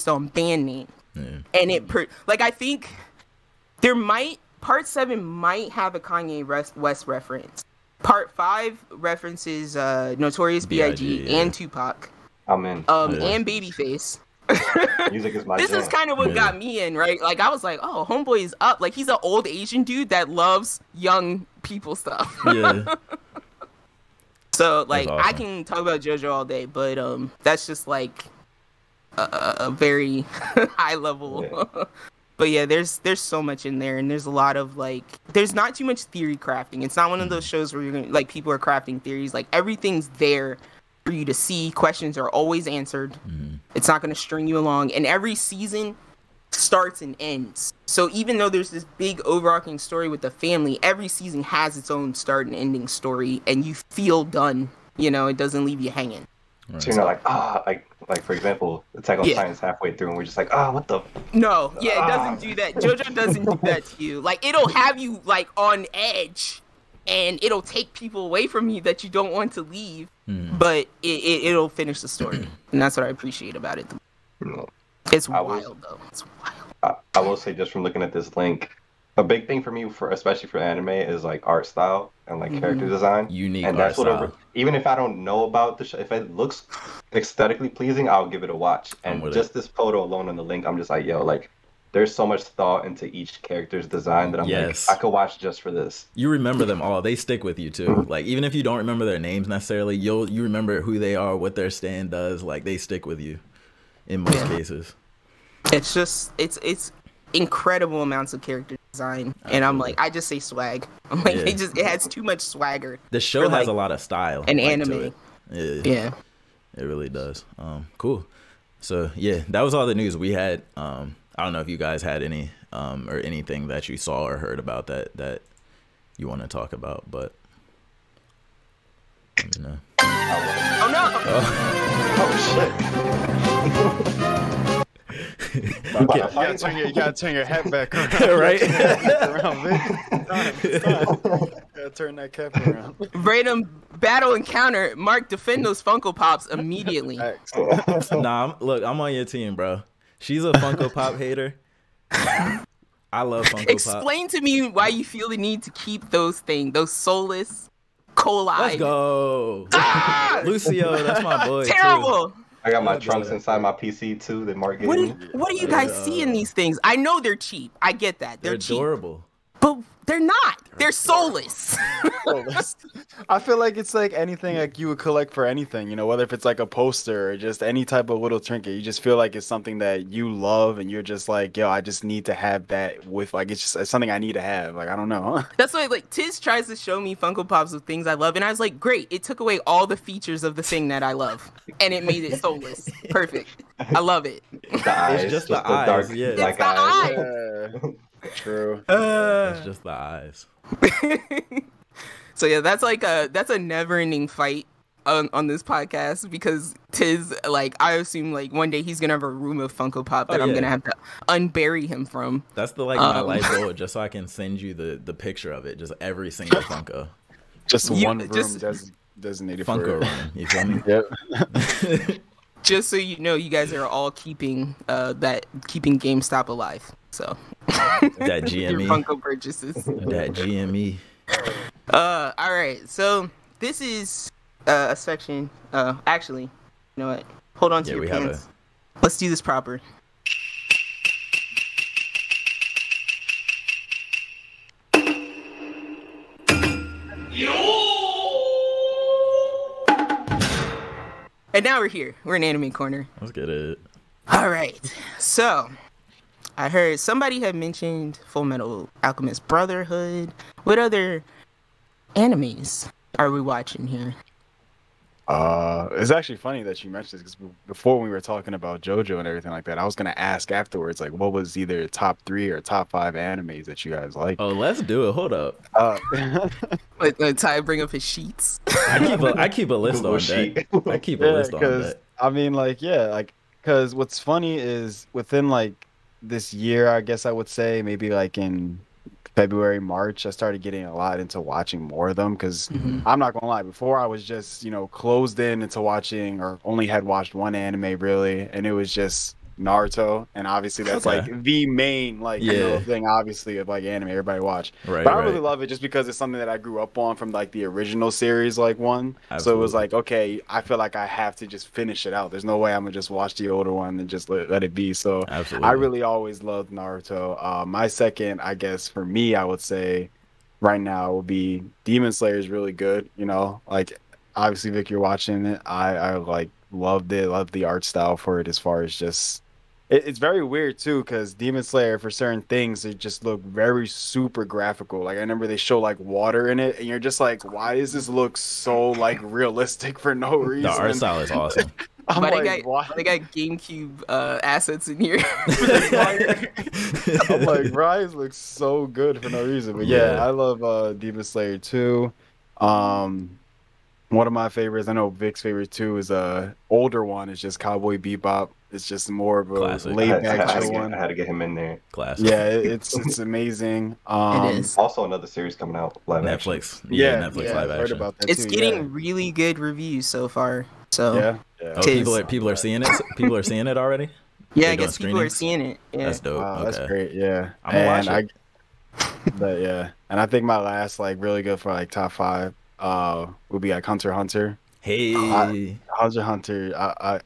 on band names. And I think part 7 might have a Kanye West reference. Part 5 references Notorious B.I.G. and Tupac. I'm in. And Babyface. Music is my This jam. is kind of what got me in, right? Like, I was like, oh, homeboy is up. Like, he's an old Asian dude that loves young people stuff. Yeah. So, like, awesome. I can talk about JoJo all day, but that's just, like, a very high level. Yeah. But yeah, there's so much in there, and there's a lot of, like, there's not too much theory crafting. It's not one of those shows where you're gonna, like, people are crafting theories. Like, everything's there for you to see. Questions are always answered. It's not going to string you along, and every season starts and ends. So even though there's this big overarching story with the family, every season has its own start and ending story, and you feel done. You know, it doesn't leave you hanging. Right. So you're not like for example, Attack on Titan's halfway through, and we're just like, what the? No, it doesn't do that. JoJo doesn't do that to you. Like, it'll have you, like, on edge, and it'll take people away from you that you don't want to leave. But it'll finish the story, and that's what I appreciate about it. It's wild, though. It's wild. I will say, just from looking at this link, a big thing for me, especially for anime, is like art style and like character design. Unique and art that's what style. Even if I don't know about the show, if it looks aesthetically pleasing, I'll give it a watch. And just this photo alone on the link, I'm just like, yo, like, there's so much thought into each character's design that I'm like, I could watch just for this. You remember them all. They stick with you too. Like, even if you don't remember their names necessarily, you remember who they are, what their stand does. Like, they stick with you in most cases. It's just it's incredible amounts of character design. And I'm like, I just say swag. I'm like, it has too much swagger. The show has a lot of style. And like, anime. Yeah. It really does. Cool. So yeah, that was all the news we had. I don't know if you guys had any or anything that you saw or heard about that you want to talk about, but let me know. Oh no! Oh shit! You gotta turn your hat back around. Right? Gotta turn that cap around. Random battle encounter. Mark, defend those Funko Pops immediately. Nah, I'm on your team, bro. She's a Funko Pop hater. I love Funko Pop. Explain to me why you feel the need to keep those soulless coli. Let's go. Lucio, that's my boy. Terrible. Too. I got my trunks inside my PC too that Mark gave me. What do you guys see in these things? I know they're cheap. I get that. They're cheap. Adorable. But they're not. They're soulless. I feel like it's like anything like you would collect for anything, you know, whether if it's like a poster or just any type of little trinket. You just feel like it's something that you love and you're just like, yo, I just need to have that with, like, it's something I need to have. Like, I don't know. That's why, like, Tiz tries to show me Funko Pops of things I love, and I was like, great. It took away all the features of the thing that I love, and it made it soulless. Perfect. I love it. The eyes, It's just the eyes, eyes, yeah. It's the eyes. True. It's just the eyes. So yeah, that's a never-ending fight on this podcast, because Tiz, like, I assume like one day he's gonna have a room of Funko Pop that I'm gonna have to unbury him from. That's the my life goal, just so I can send you the picture of it, just every single Funko. Just one room designated Funko for room. You feel me? Yep. Just so you know, you guys are all keeping GameStop alive. So that your GME. Funko purchases. That GME. All right. So this is a section. Actually, you know what? Hold on to your pants. Let's do this proper. And now we're here. We're in Anime Corner. Let's get it. All right. So I heard somebody had mentioned Full Metal Alchemist Brotherhood. What other animes are we watching here? It's actually funny that you mentioned this because before we were talking about JoJo and everything like that, I was gonna ask afterwards, like, what was either top 3 or top 5 animes that you guys like? Oh, let's do it. Hold up. Like Ty bring up his sheets. I keep a list Google on sheet. deck. I keep a Yeah, list on because deck. I mean, like, yeah, like, because what's funny is within like this year, I guess I would say maybe like in February, March, I started getting a lot into watching more of them because Mhm. I'm not gonna lie, before I was just, closed in into watching or only had watched one anime really, and it was just Naruto. And obviously that's Okay. like the main Yeah. thing obviously of like anime everybody watch. Right, But I really right. love it just because it's something that I grew up on from like the original series like one. So it was Absolutely. like, okay, I feel like I have to just finish it out. There's no way I'm gonna just watch the older one and just let it be. So I Absolutely. really always loved Naruto. My second, I guess for me, I would say right now would be Demon Slayer is really good. Like obviously Vic, you're watching it. I like loved it, loved the art style for it as far as just it's very weird too because Demon Slayer for certain things it just look very super graphical. Like I remember they show like water in it, and you're just like, why does this look so like realistic for no The art reason? style is awesome. I'm Why like, why? they got GameCube assets in here? I'm like, Rise looks so good for no reason. But yeah, Yeah. I love Demon Slayer too. Um, one of my favorites, I know Vic's favorite too, is older one. It's just Cowboy Bebop. It's just more of a Classic. laid I back had to chill get one. I had to get him in there. Classic. Yeah, it's amazing. It is. Also, another series coming out live action. Netflix. Yeah, Yeah, Netflix yeah, live I've heard action. about that It's too. getting really good reviews so far. So Yeah, yeah. Oh, Tis. people are seeing it. People are seeing it already. yeah, They I doing guess people are screenings? seeing it. Yeah. That's dope. Wow, Okay. that's great. Yeah, I'm gonna watch and it. but yeah, and I think my last like really good for like top 5 would be like Hunter x Hunter. Hey, Hunter x Hunter,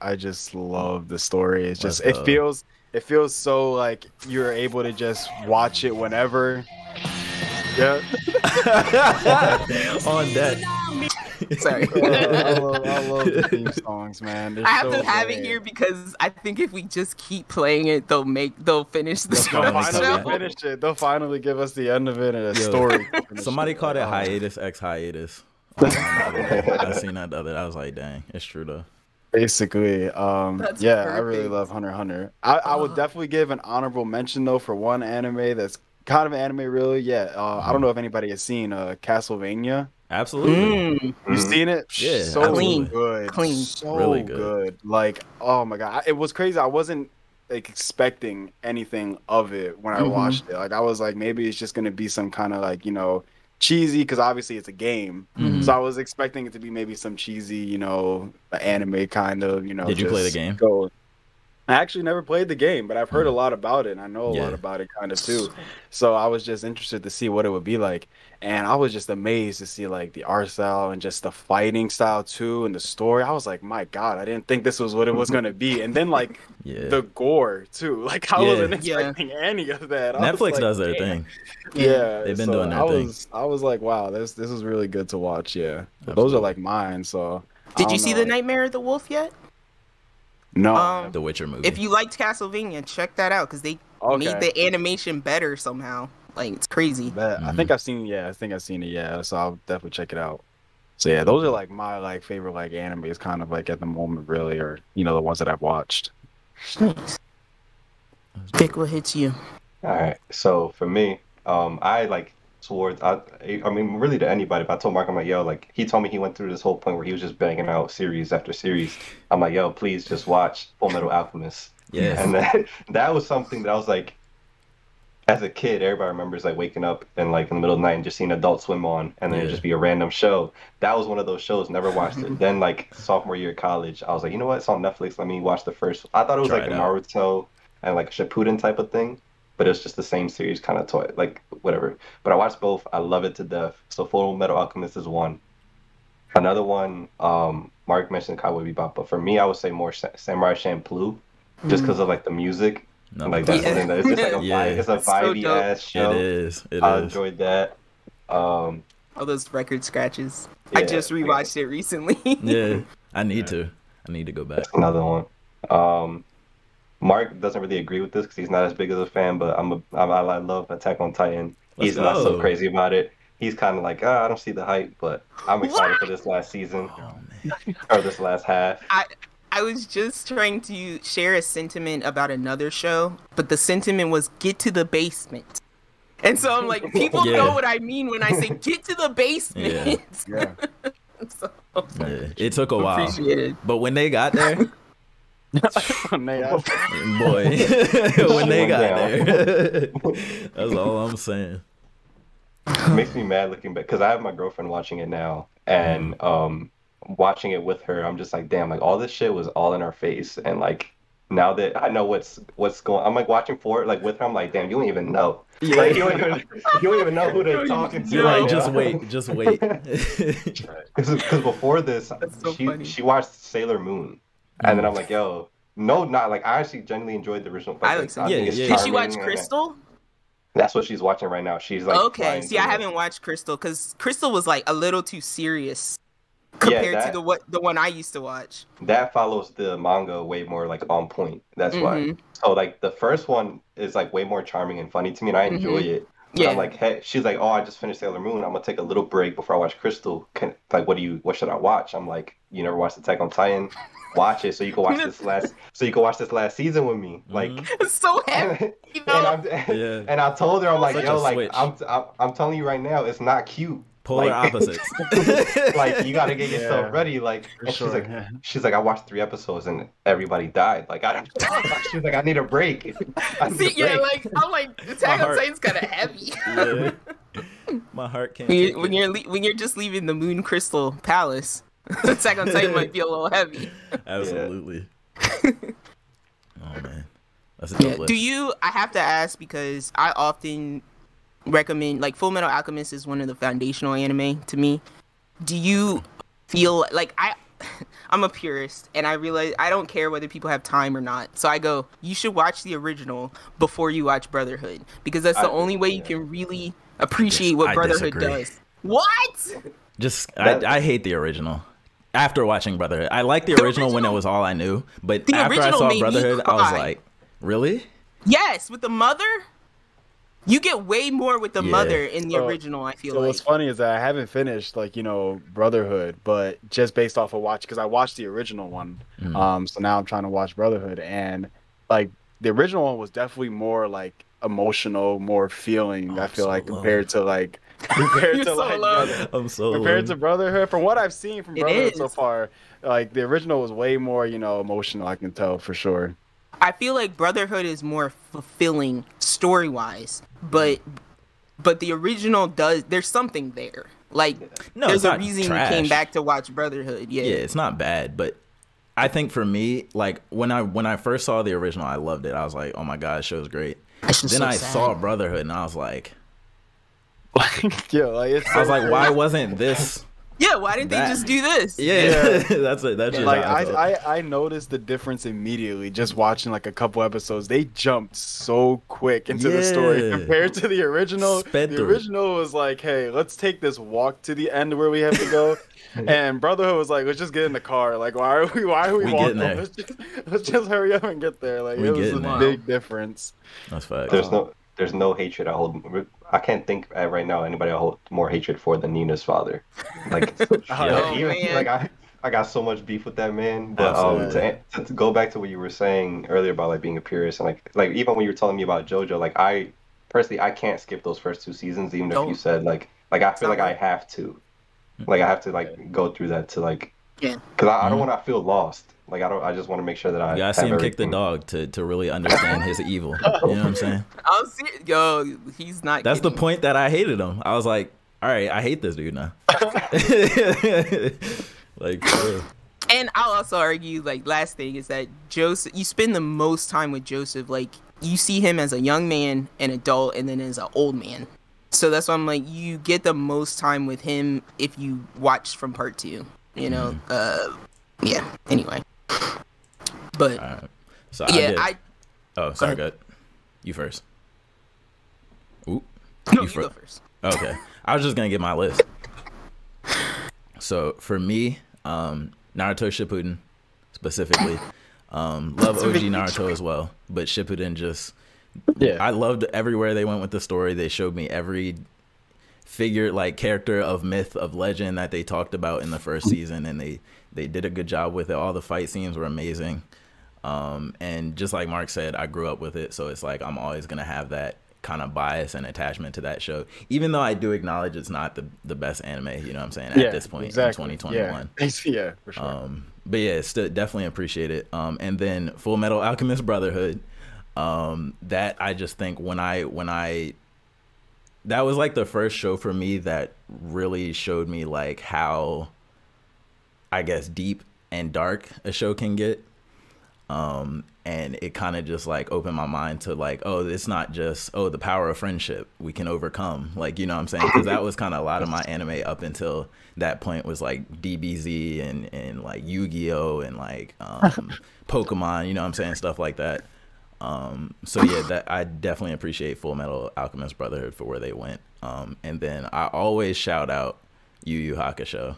I just love the story. It's let's just go. it feels so like you're able to just watch it whenever. Yeah. On deck. Sorry. I love the theme songs, man. They're I have so to have it great. here because I think if we just keep playing it, they'll finish the They'll They'll finally finally come show. finish it. They'll finally give us the end of it and a Yo, story. Somebody called it hiatus x hiatus. I seen that the other day. I was like, dang, it's true though. Basically, That's yeah, I really perfect. love Hunter x Hunter. I would definitely give an honorable mention though for one anime that's kind of an anime, really. Yeah, I don't know if anybody has seen Castlevania. Absolutely. Mm, You've seen it? Yeah, So absolutely. good, Clean. so Really good. good. Like, oh my god, it was crazy. I wasn't like expecting anything of it when I Mhm. watched it. Like, I was like, maybe it's just gonna be some kind of like cheesy because obviously it's a game. Mhm. So I was expecting it to be maybe some cheesy, anime kind of, Did you play the just game? Go. I actually never played the game, but I've heard a lot about it and I know a lot Yeah. about it kind of too. So I was just interested to see what it would be like. And I was just amazed to see like the art style and just the fighting style too and the story. I was like, my God, I didn't think this was what it was gonna be. And then like Yeah. the gore too. Like I Yeah. wasn't Yeah. expecting any of that. I was Netflix like, does their damn. thing. Yeah, They've been so doing their thing. I was like, wow, this is really good to watch. Yeah, but those are Absolutely. like mine. So I Did you don't see know, the like- Nightmare of the Wolf yet? No. The Witcher movie. If you liked Castlevania, check that out because they made Okay. the animation better somehow. Like it's crazy. Bet. I think I've seen. Yeah, I think I've seen it. Yeah, so I'll definitely check it out. So yeah, those are like my like favorite like animes, kind of like at the moment, really, or the ones that I've watched. Nice. Pick what hits you. All right. So for me, I like towards I mean really to anybody. But I told Mark, I'm like, yo, like he told me he went through this whole point where he was just banging out series after series. I'm like, yo, please just watch Full Metal Alchemist. Yes. And that was something that I was like, as a kid, everybody remembers like waking up and like in the middle of the night and just seeing Adult Swim on, and then it'd Yeah. just be a random show. That was one of those shows. Never watched it. Then like sophomore year of college, I was like, you know what? It's on Netflix. Let me watch the first. I thought it was Try like it a out. Naruto and like a Shippuden type of thing, but it's just the same series kind of toy, like whatever. But I watched both. I love it to death. So Full Metal Alchemist is one. Another one, Mark mentioned Cowboy Bebop, but for me, I would say more Samurai Champloo, just because of like the music. No, Like that's Yeah. something that it's just like a Yeah. vibe. It's a It's so vibey dope. ass show. It is. It I is. enjoyed that. All those record scratches. I Yeah. just rewatched it recently. Yeah. I need to go back. That's another one. Mark doesn't really agree with this because he's not as big as a fan, but I love Attack on Titan. Let's He's not so go. crazy about it. he's kind of like, I don't see the hype, but I'm excited for this last season or this last half. I was just trying to share a sentiment about another show, but the sentiment was get to the basement. And so I'm like, people know what I mean when I say get to the basement. Yeah. So, it took a while, but when they got there, boy, when they got there, that's all I'm saying. It makes me mad looking back because I have my girlfriend watching it now, and watching it with her, I'm just like, damn, like all this shit was all in our face, and like now that I know what's going, I'm like watching for it like with her. I'm like, damn, you don't even know. Yeah. Like, you don't even know who they're talking to. You're right like, now. just wait. Because before this, she watched Sailor Moon, and then I'm like, yo, no, not like I actually genuinely enjoyed the original. I think it's Did she watch Crystal? That's what she's watching right now. She's like, okay. See, I haven't watched Crystal because Crystal was like a little too serious compared to the one I used to watch. That follows the manga way more like on point. That's why. So like the first one is like way more charming and funny to me, and I enjoy it. But I'm like, hey, she's like, oh, I just finished Sailor Moon. I'm gonna take a little break before I watch Crystal. What should I watch? I'm like, you never watched Attack on Titan? Watch it so you can watch this last season with me. Like, it's so heavy, you know? And I told her, I'm like, yo, like switch. I'm telling you right now, it's not cute. Polar opposites. Like you gotta get yourself ready. Like, and she's like, I watched 3 episodes and everybody died. Like she's like, I need a break. Like I'm like, Attack on Titan's kind of heavy. My heart can't. When you're just leaving the Moon Crystal Palace, Attack on Titan might be a little heavy. Absolutely. Oh man, that's a dope list. Do you? I have to ask because I often recommend, like, Full Metal Alchemist is one of the foundational anime to me. Do you feel like I'm a purist and I realize I don't care whether people have time or not, so I go, you should watch the original before you watch Brotherhood, because that's the only way you can really appreciate what Brotherhood does. What? I hate the original. After watching Brotherhood, I liked the original when it was all I knew, but after I saw Brotherhood, I was like, really? Yes, with the mother. You get way more with the mother in the original, I feel like. So what's funny is that I haven't finished, like, Brotherhood, but just based off of because I watched the original one. So now I'm trying to watch Brotherhood, and like the original one was definitely more like emotional, more feeling. I feel like compared to Brotherhood. From what I've seen from Brotherhood so far, like the original was way more, emotional. I can tell for sure. I feel like Brotherhood is more fulfilling story-wise, but the original there's something there. Like, there's a reason you came back to watch Brotherhood. Yeah, it's not bad, but I think for me, like, when I first saw the original, I loved it. I was like, oh my god, this show's great. Then I saw Brotherhood, and I was like, I was like, why wasn't this? Yeah, why didn't they just do this? Yeah. That's just like I noticed the difference immediately just watching like a couple episodes. They jumped so quick into the story compared to the original. The original was like, hey, let's take this walk to the end where we have to go. And Brotherhood was like, let's just get in the car. Like, why are we walking? Let's just hurry up and get there. Like, it was a big difference. That's fact. There's no hatred I hold. I can't think right now anybody I hold more hatred for than Nina's father. Like, I got so much beef with that man. But to go back to what you were saying earlier about like being a purist, and like even when you were telling me about JoJo, like I can't skip those first 2 seasons, even if you said like I feel like I have to, like I have to like go through that to like, because I don't want to feel lost. Like I just want to make sure that I gotta see him kick the dog to really understand his evil. You know what I'm saying? I'll see it. Yo, he's not. That's the point that I hated him. I was like, all right, I hate this dude now. Like, and I'll also argue, like, last thing is that Joseph, you spend the most time with Joseph. Like, you see him as a young man, an adult, and then as an old man. So that's why I'm like, you get the most time with him if you watch from part 2. You know, yeah. Anyway. But so sorry, good. You first. Ooh, no, you go first. Okay, I was just gonna get my list. So for me, Naruto Shippuden specifically, love OG Naruto as well, but Shippuden just I loved everywhere they went with the story. They showed me every figure, like character of myth, of legend that they talked about in the first season, and they did a good job with it. All the fight scenes were amazing. And just like Mark said, I grew up with it, so it's like I'm always gonna have that kind of bias and attachment to that show, even though I do acknowledge it's not the best anime, you know what I'm saying, at this point in 2021. Yeah, for sure. But yeah, still definitely appreciate it. And then Full Metal Alchemist Brotherhood, that I just think when I that was like the first show for me that really showed me like how, I guess, deep and dark a show can get. And it kind of just like opened my mind to like, oh, it's not just, oh, the power of friendship we can overcome, like, you know what I'm saying, because that was kind of a lot of my anime up until that point was like DBZ and like Yu-Gi-Oh and like Pokemon, you know what I'm saying, stuff like that. So yeah, that I definitely appreciate Full Metal Alchemist Brotherhood for where they went. And then I always shout out Yu Yu Hakusho,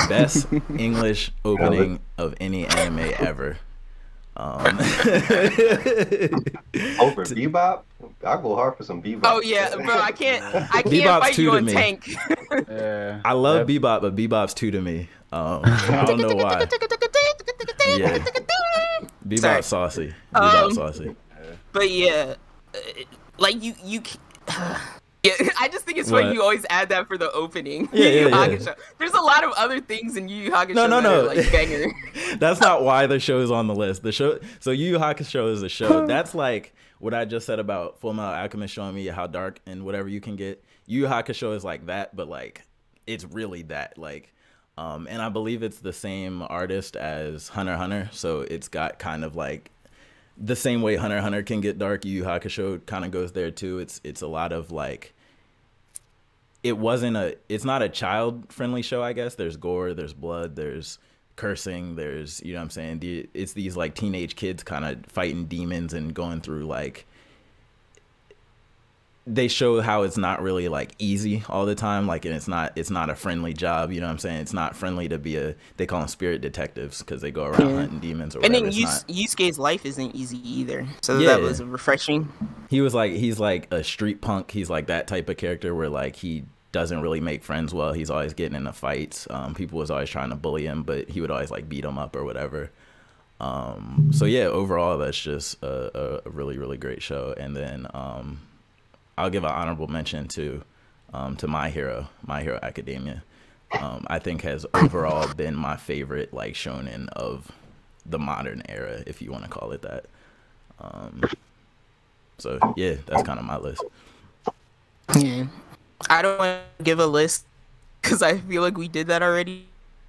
best English opening of any anime ever. Over Bebop? I'll go hard for some Bebop. Oh yeah, bro, I can't Bebop's fight you on Tank. Yeah. I love Bebop, but Bebop's 2 to me. I don't know why. Yeah. Bebop's saucy. Bebop's saucy. But yeah, like you yeah, I just think it's funny you always add that for the opening. Yeah, Yu Yu yeah. Hakusho. There's a lot of other things in Yu Yu Hakusho No. that are like banger. That's not why the show is on the list. The show, so Yu Yu Hakusho is a show. That's like what I just said about Full Metal Alchemist showing me how dark and whatever you can get. Yu Yu Hakusho is like that, but like it's really that. Like, and I believe it's the same artist as Hunter x Hunter, so it's got kind of like the same way Hunter x Hunter can get dark. Yu Yu Hakusho kind of goes there too. It's a lot of like, it's not a child friendly show, I guess. There's gore, there's blood, there's cursing, there's, you know what I'm saying, it's these like teenage kids kind of fighting demons and going through like, they show how it's not really like easy all the time, like, and it's not a friendly job, you know what I'm saying, it's not friendly to be they call them spirit detectives because they go around hunting demons or whatever. And then Yusuke's life isn't easy either, so that was refreshing. He's like a street punk. He's like that type of character where like he doesn't really make friends well. He's always getting into fights. People was always trying to bully him, but he would always like beat him up or whatever. So yeah, overall that's just a really, really great show. And then I'll give an honorable mention to My Hero Academia. I think has overall been my favorite like shonen of the modern era, if you want to call it that. So yeah, that's kind of my list. Yeah, I don't want to give a list because I feel like we did that already.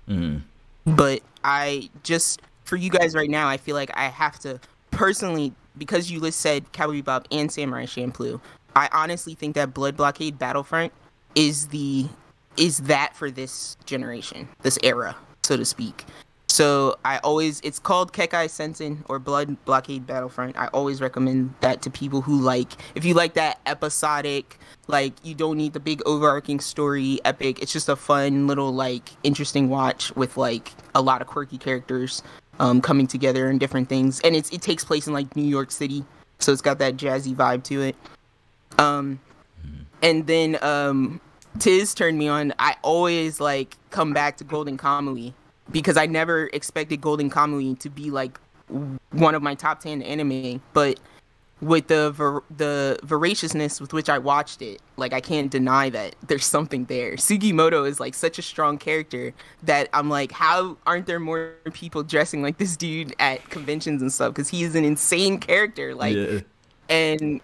Mm-hmm. But I just, for you guys right now, I feel like I have to personally, because you said Cowboy Bebop and Samurai Champloo, I honestly think that Blood Blockade Battlefront is that for this generation, this era, so to speak. So it's called Kekai Sensen or Blood Blockade Battlefront. I always recommend that to people who if you like that episodic, like you don't need the big overarching story epic. It's just a fun little like interesting watch with like a lot of quirky characters coming together and different things. And it takes place in like New York City, so it's got that jazzy vibe to it. And then Tiz turned me on. I always like come back to Golden Kamuy because I never expected Golden Kamuy to be like one of my top 10 anime, but with the voraciousness with which I watched it, like I can't deny that there's something there. Sugimoto is like such a strong character that I'm like, how aren't there more people dressing like this dude at conventions and stuff? Because he is an insane character, like. Yeah. And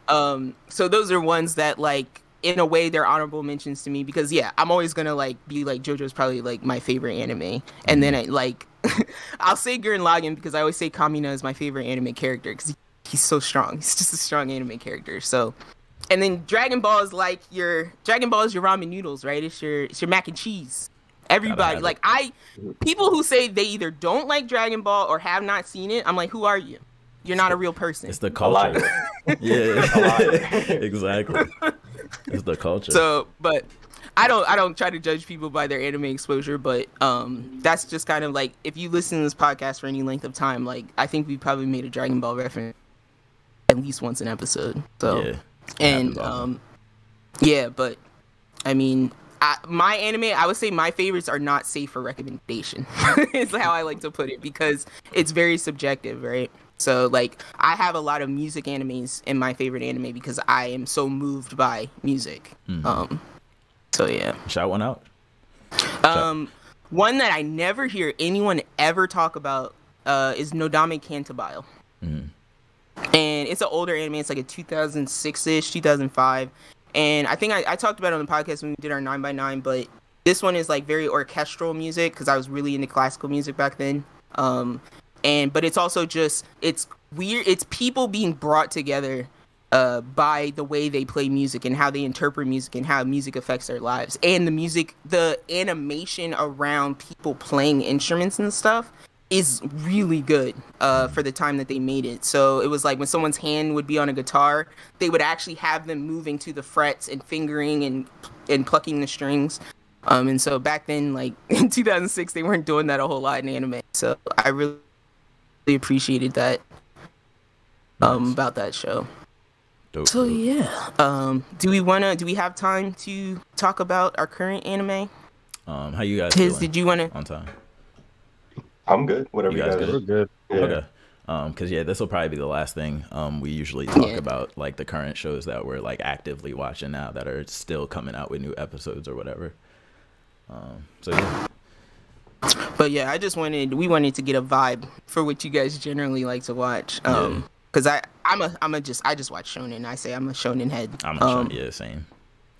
so those are ones that like in a way they're honorable mentions to me because yeah, I'm always gonna like be like JoJo's probably like my favorite anime, and then I like I'll say Gurren Lagann because I always say Kamina is my favorite anime character because he's so strong. He's just a strong anime character. So, and then Dragon Ball is your ramen noodles, right? It's your mac and cheese. Everybody like people who say they either don't like Dragon Ball or have not seen it, I'm like, who are you? You're not a real person. It's the culture. Yeah, exactly. It's the culture. So, but I don't try to judge people by their anime exposure, but that's just kind of like if you listen to this podcast for any length of time, like I think we probably made a Dragon Ball reference at least once an episode. So, yeah, and awesome. Yeah, but I mean, my anime, I would say my favorites are not safe for recommendation. Is how I like to put it, because it's very subjective, right? So like, I have a lot of music animes in my favorite anime because I am so moved by music. So yeah. Shout one out. One that I never hear anyone ever talk about is Nodame Cantabile. And it's an older anime. It's like a 2006-ish, 2005. And I think I talked about it on the podcast when we did our 9x9, but this one is like very orchestral music because I was really into classical music back then. But it's also just, it's weird. It's people being brought together by the way they play music and how they interpret music and how music affects their lives. And the animation around people playing instruments and stuff is really good for the time that they made it. So it was like when someone's hand would be on a guitar, they would actually have them moving to the frets and fingering and plucking the strings. And so back then, like in 2006, they weren't doing that a whole lot in anime. So I really appreciated that about that show. Dope, So dope. yeah, do we have time to talk about our current anime? How you guys Tiz, feeling? did you want to? On time? I'm good. Whatever You you guys guys. good? We're good. Yeah. Okay. Because yeah, this will probably be the last thing we usually talk Yeah. about, like the current shows that we're like actively watching now that are still coming out with new episodes or whatever. So yeah. But yeah, we wanted to get a vibe for what you guys generally like to watch. Because I just watch shonen. I say I'm a shonen head. I'm not sure. Yeah, same.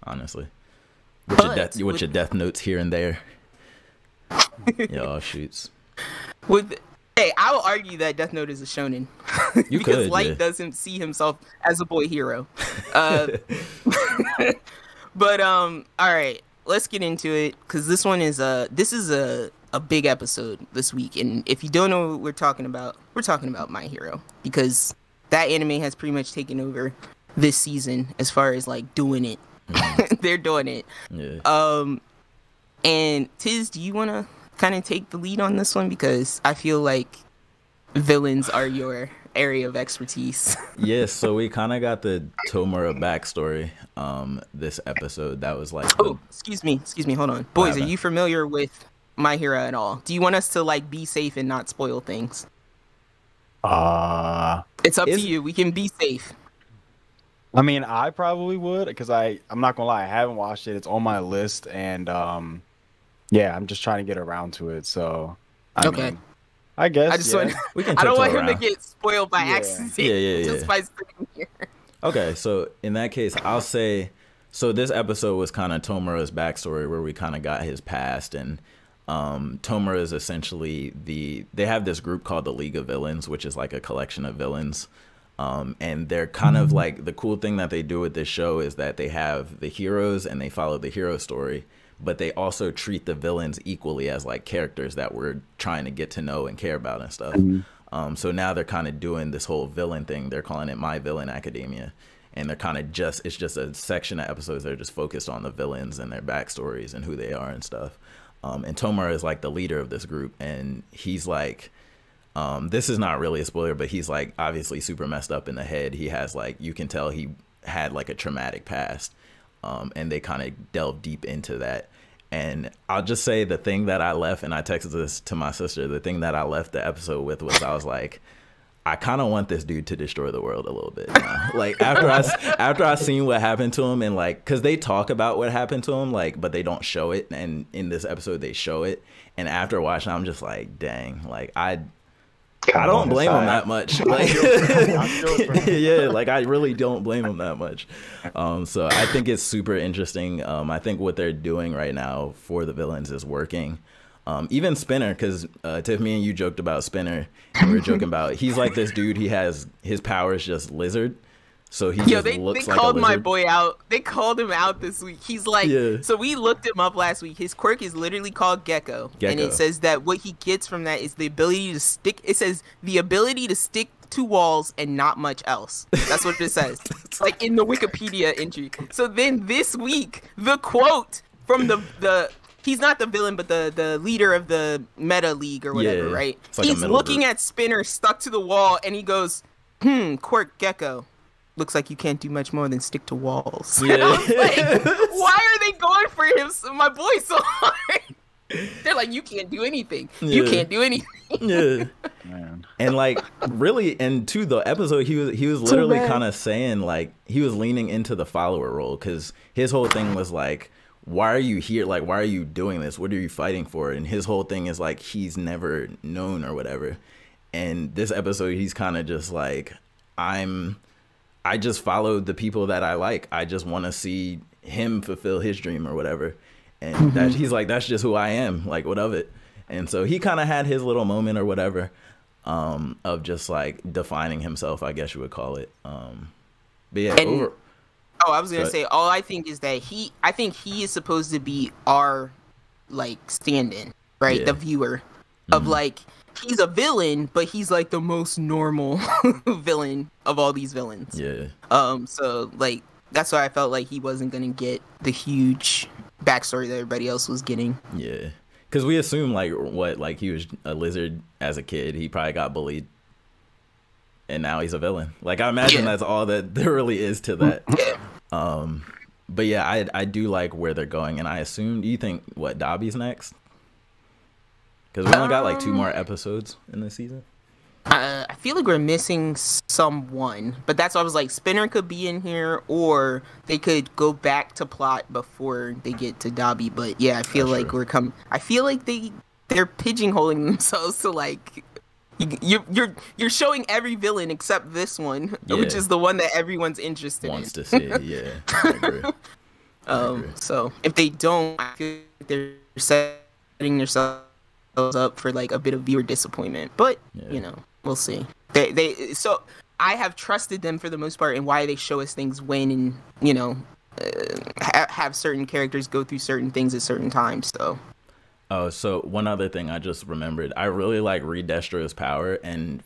Honestly. With your death notes here and there. Yeah, all shoots. Hey, I will argue that Death Note is a shonen. You because could, Light yeah. doesn't see himself as a boy hero. But all right, let's get into it, because this is a big episode this week. And if you don't know what we're talking about My Hero, because that anime has pretty much taken over this season as far as like doing it. They're doing it. Yeah. And Tiz, do you want to kind of take the lead on this one, because I feel like villains are your area of expertise? Yeah, so we kind of got the Tomura backstory this episode. That was like excuse me, hold on. Boys, are happened? you familiar with My Hero at all? Do you want us to like be safe and not spoil things? It's up to you. We can be safe. I mean, I probably would, because I'm not gonna lie, I haven't watched it. It's on my list, and yeah, I'm just trying to get around to it. So I mean, I guess I just yeah. want. we can I don't tiptoe want him to around. get spoiled by Yeah. accident. Yeah. Just by sitting here. Okay, so in that case, I'll say, so this episode was kind of Tomura's backstory, where we kind of got his past, and Tomura is essentially they have this group called the League of Villains, which is like a collection of villains, and they're kind of like, the cool thing that they do with this show is that they have the heroes and they follow the hero story, but they also treat the villains equally as like characters that we're trying to get to know and care about and stuff. So now they're kind of doing this whole villain thing. They're calling it My Villain Academia. And they're kind of it's just a section of episodes that are just focused on the villains and their backstories and who they are and stuff. And Tomura is like the leader of this group. And he's like, this is not really a spoiler, but he's like obviously super messed up in the head. He has like, you can tell he had like a traumatic past. And they kind of delve deep into that. And I'll just say the thing that I left, and I texted this to my sister, the thing that I left the episode with was, I was like, I kind of want this dude to destroy the world a little bit now. Like after I seen what happened to him, and like, cause they talk about what happened to him, like, but they don't show it. And in this episode they show it. And after watching, I'm just like, dang, like I don't blame him that much. Like, yeah, like I really don't blame him that much. So I think it's super interesting. I think what they're doing right now for the villains is working. Even Spinner, because Tiff, me and you joked about Spinner, and we were joking about, he's like this dude, his power is just lizard. So he just looks like a called lizard. my boy out. They called him out this week. He's like, so we looked him up last week. His quirk is literally called Gecko. And it says that what he gets from that is the ability to stick. It says the ability to stick to walls and not much else. That's what it says. It's like in the Wikipedia entry. So then this week, the quote from the he's not the villain, but the leader of the meta league or whatever, right? Like he's looking at Spinner stuck to the wall, and he goes, quirk Gecko. looks like you can't do much more than stick to walls. Yeah. And I was like, why are they going for him, my boy, so hard? They're like, you can't do anything. You can't do anything. Yeah. Man. And like really, and to the episode, he was literally kind of saying like he was leaning into the follower role, because his whole thing was like, why are you here? Like, why are you doing this? What are you fighting for? And his whole thing is like he's never known or whatever. And this episode, he's kind of just like, I just followed the people that I like. I just want to see him fulfill his dream or whatever. And that, he's like, that's just who I am. Like, what of it? And so he kind of had his little moment or whatever, of just like defining himself, I guess you would call it. But yeah, I was gonna say, all I think is that I think he is supposed to be our like stand-in, right? Yeah. The viewer of like, he's a villain, but he's like the most normal villain of all these villains. Yeah. So like that's why I felt like he wasn't gonna get the huge backstory that everybody else was getting. Yeah. Because we assume like he was a lizard as a kid. He probably got bullied, and now he's a villain. Like I imagine that's all that there really is to that. But yeah, I do like where they're going, and I assume. Do you think Dobby's next? Because we only got like 2 more episodes in this season. I feel like we're missing someone, but that's why I was like, Spinner could be in here, or they could go back to plot before they get to Dobby. But yeah, I feel like I feel like they're pigeonholing themselves to like, you're showing every villain except this one, which is the one that everyone's interested Wants to see. Yeah, I agree. I agree. So if they don't, I feel like they're setting themselves up for like a bit of viewer disappointment. But you know, we'll see. So I have trusted them for the most part in why they show us things when, and you know, have certain characters go through certain things at certain times. So. Oh, so one other thing I just remembered. I really like Reed Destro's power, and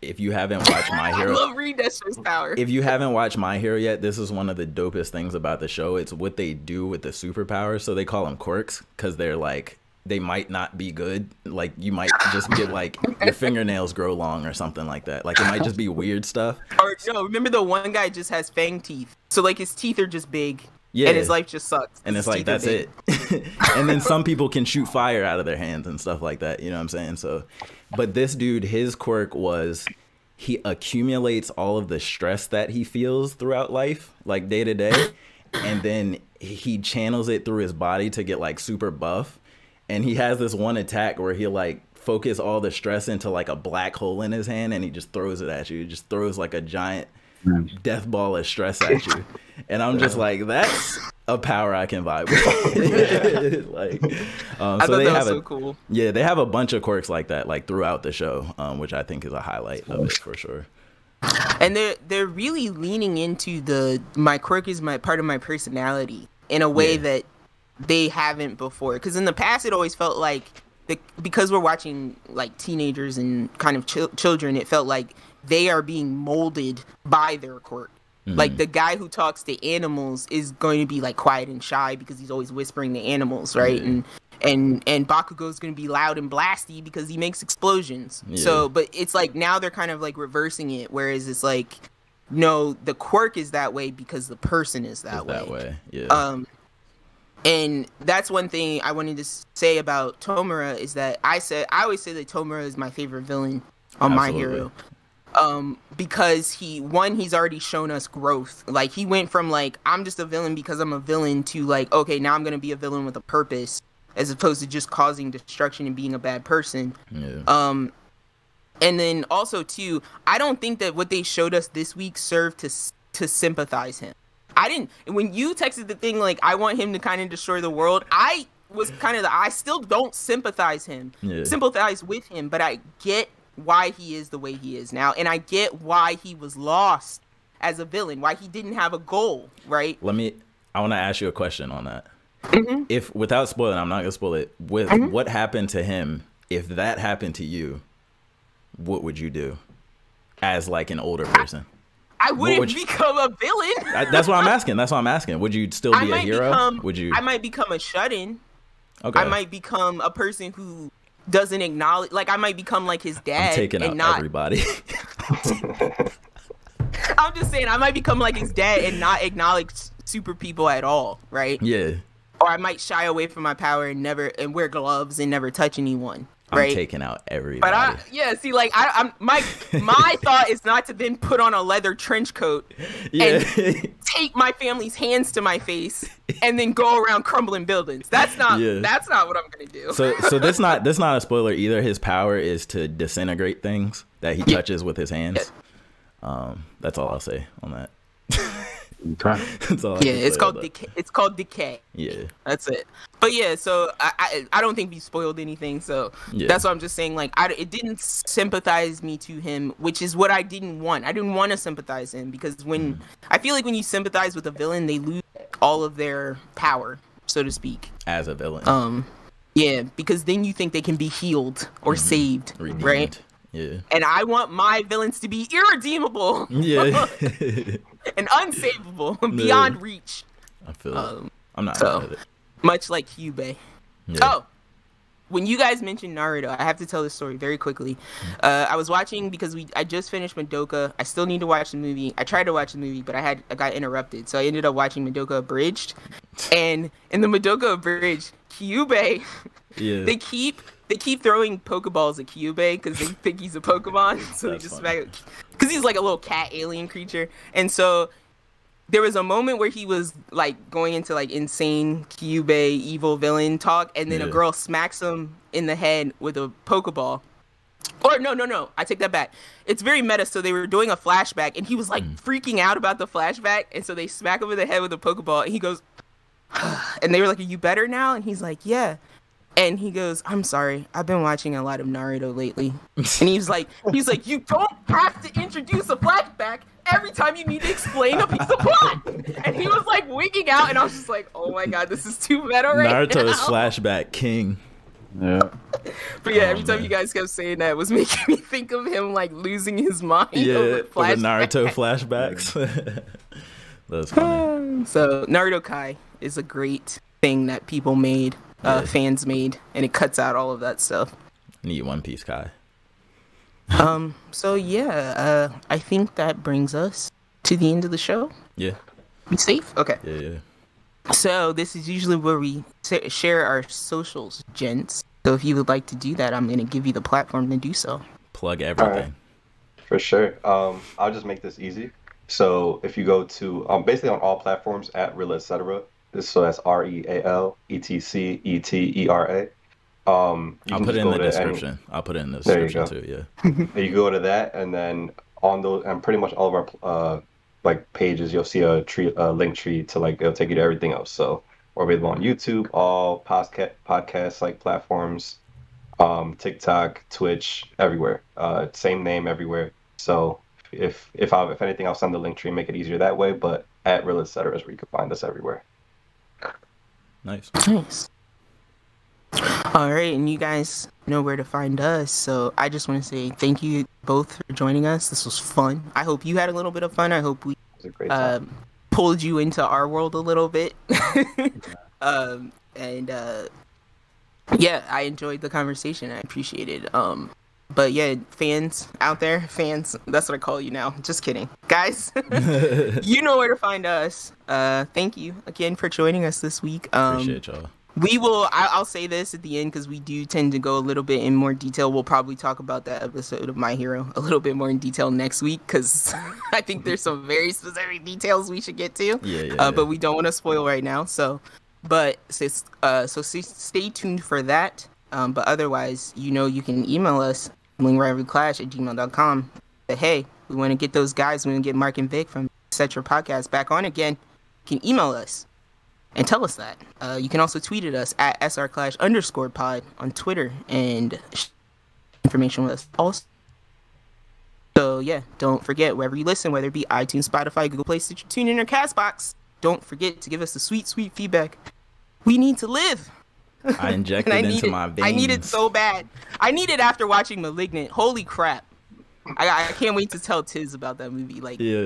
if you haven't watched My Hero, I love Reed Destro's power. If you haven't watched My Hero yet, this is one of the dopest things about the show. It's what they do with the superpowers. So they call them quirks because they're like, they might not be good. Like you might just get like your fingernails grow long or something like that. Like it might just be weird stuff. Or no, remember the one guy just has fang teeth. So like his teeth are just big. Yeah. And his life just sucks. And it's like, that's it. And then some people can shoot fire out of their hands and stuff like that. You know what I'm saying? So, but this dude, his quirk was he accumulates all of the stress that he feels throughout life, like day to day. And then he channels it through his body to get like super buff. And he has this one attack where he like focus all the stress into like a black hole in his hand, and he just throws it at you. He just throws like a giant death ball of stress at you. And I'm just like, that's a power I can vibe with. Like, I thought that was so cool. Yeah, they have a bunch of quirks like that, like throughout the show, which I think is a highlight of it for sure. And they're really leaning into my quirk is my part of my personality in a way that they haven't before. Because in the past, it always felt like because we're watching like teenagers and kind of children, it felt like they are being molded by their quirk. Mm-hmm. Like the guy who talks to animals is going to be like quiet and shy because he's always whispering to animals, right? Mm-hmm. And Bakugo's going to be loud and blasty because he makes explosions. Yeah. So, but it's like now they're kind of like reversing it, whereas it's like, no, the quirk is that way because the person is that way. Yeah. And that's one thing I wanted to say about Tomura is that I always say that Tomura is my favorite villain on My Hero. Because he's already shown us growth. Like he went from like, I'm just a villain because I'm a villain to like, okay, now I'm going to be a villain with a purpose as opposed to just causing destruction and being a bad person. Yeah. And then also too, I don't think that what they showed us this week served to sympathize him. When you texted the thing, like, I want him to kind of destroy the world, I was kind of I still don't sympathize with him, but I get why he is the way he is now, and I get why he was lost as a villain, why he didn't have a goal, right? I want to ask you a question on that. Mm-hmm. If, without spoiling, I'm not going to spoil it, with what happened to him, if that happened to you, what would you do as like an older person? I wouldn't become a villain. That's what I'm asking. Would you still be a hero? I might become a shut-in. Okay. I might become a person who doesn't acknowledge. Like I might become like his dad. I'm taking out everybody. I'm just saying I might become like his dad and not acknowledge super people at all, right? Yeah. Or I might shy away from my power and wear gloves and never touch anyone. Right? I'm taking out everybody. But see, like I'm my thought is not to then put on a leather trench coat and take my family's hands to my face and then go around crumbling buildings. That's not what I'm gonna do. So that's not a spoiler either. His power is to disintegrate things that he touches with his hands. That's all I'll say on that. That's all it's called decay. It's called decay. Yeah, that's it. But yeah, so I don't think we spoiled anything. So that's what I'm just saying. Like, it didn't sympathize me to him, which is what I didn't want. I didn't want to sympathize him because I feel like when you sympathize with a villain, they lose all of their power, so to speak. As a villain. Yeah, because then you think they can be healed or saved, redeemed. Right? Yeah. And I want my villains to be irredeemable. Yeah. And unsavable, beyond reach. I feel I'm not mad at it. Much like Kyubey. Yeah. Oh, when you guys mentioned Naruto, I have to tell this story very quickly. I was watching because I just finished Madoka. I still need to watch the movie. I tried to watch the movie, but I got interrupted, so I ended up watching Madoka Abridged. And in the Madoka Abridged, Kyubey, they keep throwing Pokeballs at Kyubey because they think he's a Pokemon. So they just smack it because he's like a little cat alien creature. And so there was a moment where he was like going into like insane Kyubey evil villain talk, and then a girl smacks him in the head with a Pokeball. Or no, I take that back. It's very meta. So they were doing a flashback, and he was like freaking out about the flashback, and so they smack him in the head with a Pokeball, and he goes, and they were like, "Are you better now?" And he's like, "Yeah." And he goes, "I'm sorry, I've been watching a lot of Naruto lately." And he's like, "You don't have to introduce a flashback every time you need to explain a piece of plot." And he was like wigging out, and I was just like, "Oh my god, this is too meta right now." Naruto is flashback king. Yeah. But yeah, every time you guys kept saying that, it was making me think of him like losing his mind. Yeah, for the Naruto flashbacks. That's funny. So Naruto Kai is a great thing that people made. Fans made, and it cuts out all of that stuff. Need One Piece Kai. So yeah, I think that brings us to the end of the show. Yeah. We safe? Okay. Yeah. So this is usually where we share our socials, gents. So if you would like to do that, I'm going to give you the platform to do so. Plug everything. Right. For sure. I'll just make this easy. So if you go to basically on all platforms at Real Etcetera. So that's REALETCETERA. I'll put it in the description. I'll put it in the description too. Yeah. You go to that, and then on those, and pretty much all of our like pages, you'll see a link tree to like it'll take you to everything else. So we're available on YouTube, all podcast like platforms, TikTok, Twitch, everywhere. Same name everywhere. So if anything, I'll send the link tree and make it easier that way. But at Real Etcetera is where you can find us everywhere. Nice. All right, and you guys know where to find us. So I just want to say thank you both for joining us. This was fun. I hope you had a little bit of fun. I hope we pulled you into our world a little bit. Yeah, I enjoyed the conversation. I appreciate it. But yeah, fans out there, that's what I call you now. Just kidding. Guys, you know where to find us. Thank you again for joining us this week. Appreciate y'all. I'll say this at the end because we do tend to go a little bit in more detail. We'll probably talk about that episode of My Hero a little bit more in detail next week because I think there's some very specific details we should get to. Yeah. But we don't want to spoil right now. So stay tuned for that. But otherwise, you can email us, linkravelclash@gmail.com. Say, hey, we want to get those guys. We want to get Mark and Vic from Etcetera Podcast back on again. You can email us and tell us that. You can also tweet at us at @SRClash_pod on Twitter and information with us also. So yeah, don't forget, wherever you listen, whether it be iTunes, Spotify, Google Play, Stitcher, TuneIn, or CastBox, don't forget to give us the sweet, sweet feedback. We need to live. I injected into my veins. I need it so bad. I need it after watching Malignant. Holy crap. I can't wait to tell Tiz about that movie.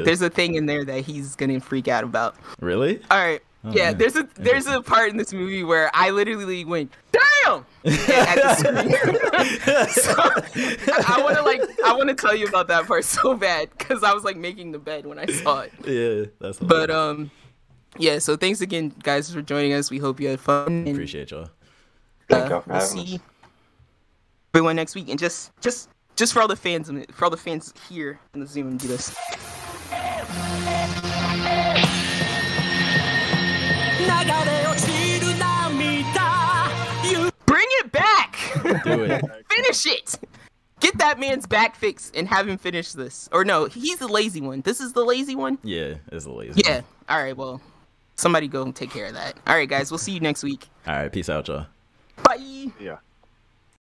There's a thing in there that he's going to freak out about. Really? All right. Oh, Yeah, man. there's a part in this movie where I literally went, "Damn!" at the screen. So I want to tell you about that part so bad because I was like making the bed when I saw it. Yeah, that's. But yeah. So thanks again, guys, for joining us. We hope you had fun. And, appreciate y'all. Thank y'all for we'll having us. see everyone next week, and just for all the fans, here in the Zoom and do this. Bring it back! Do it. Finish it! Get that man's back fixed and have him finish this. Or no, he's the lazy one. This is the lazy one? Yeah, it's a lazy. Yeah. Alright, well, somebody go and take care of that. Alright, guys, we'll see you next week. All right, peace out, y'all. Bye! Yeah.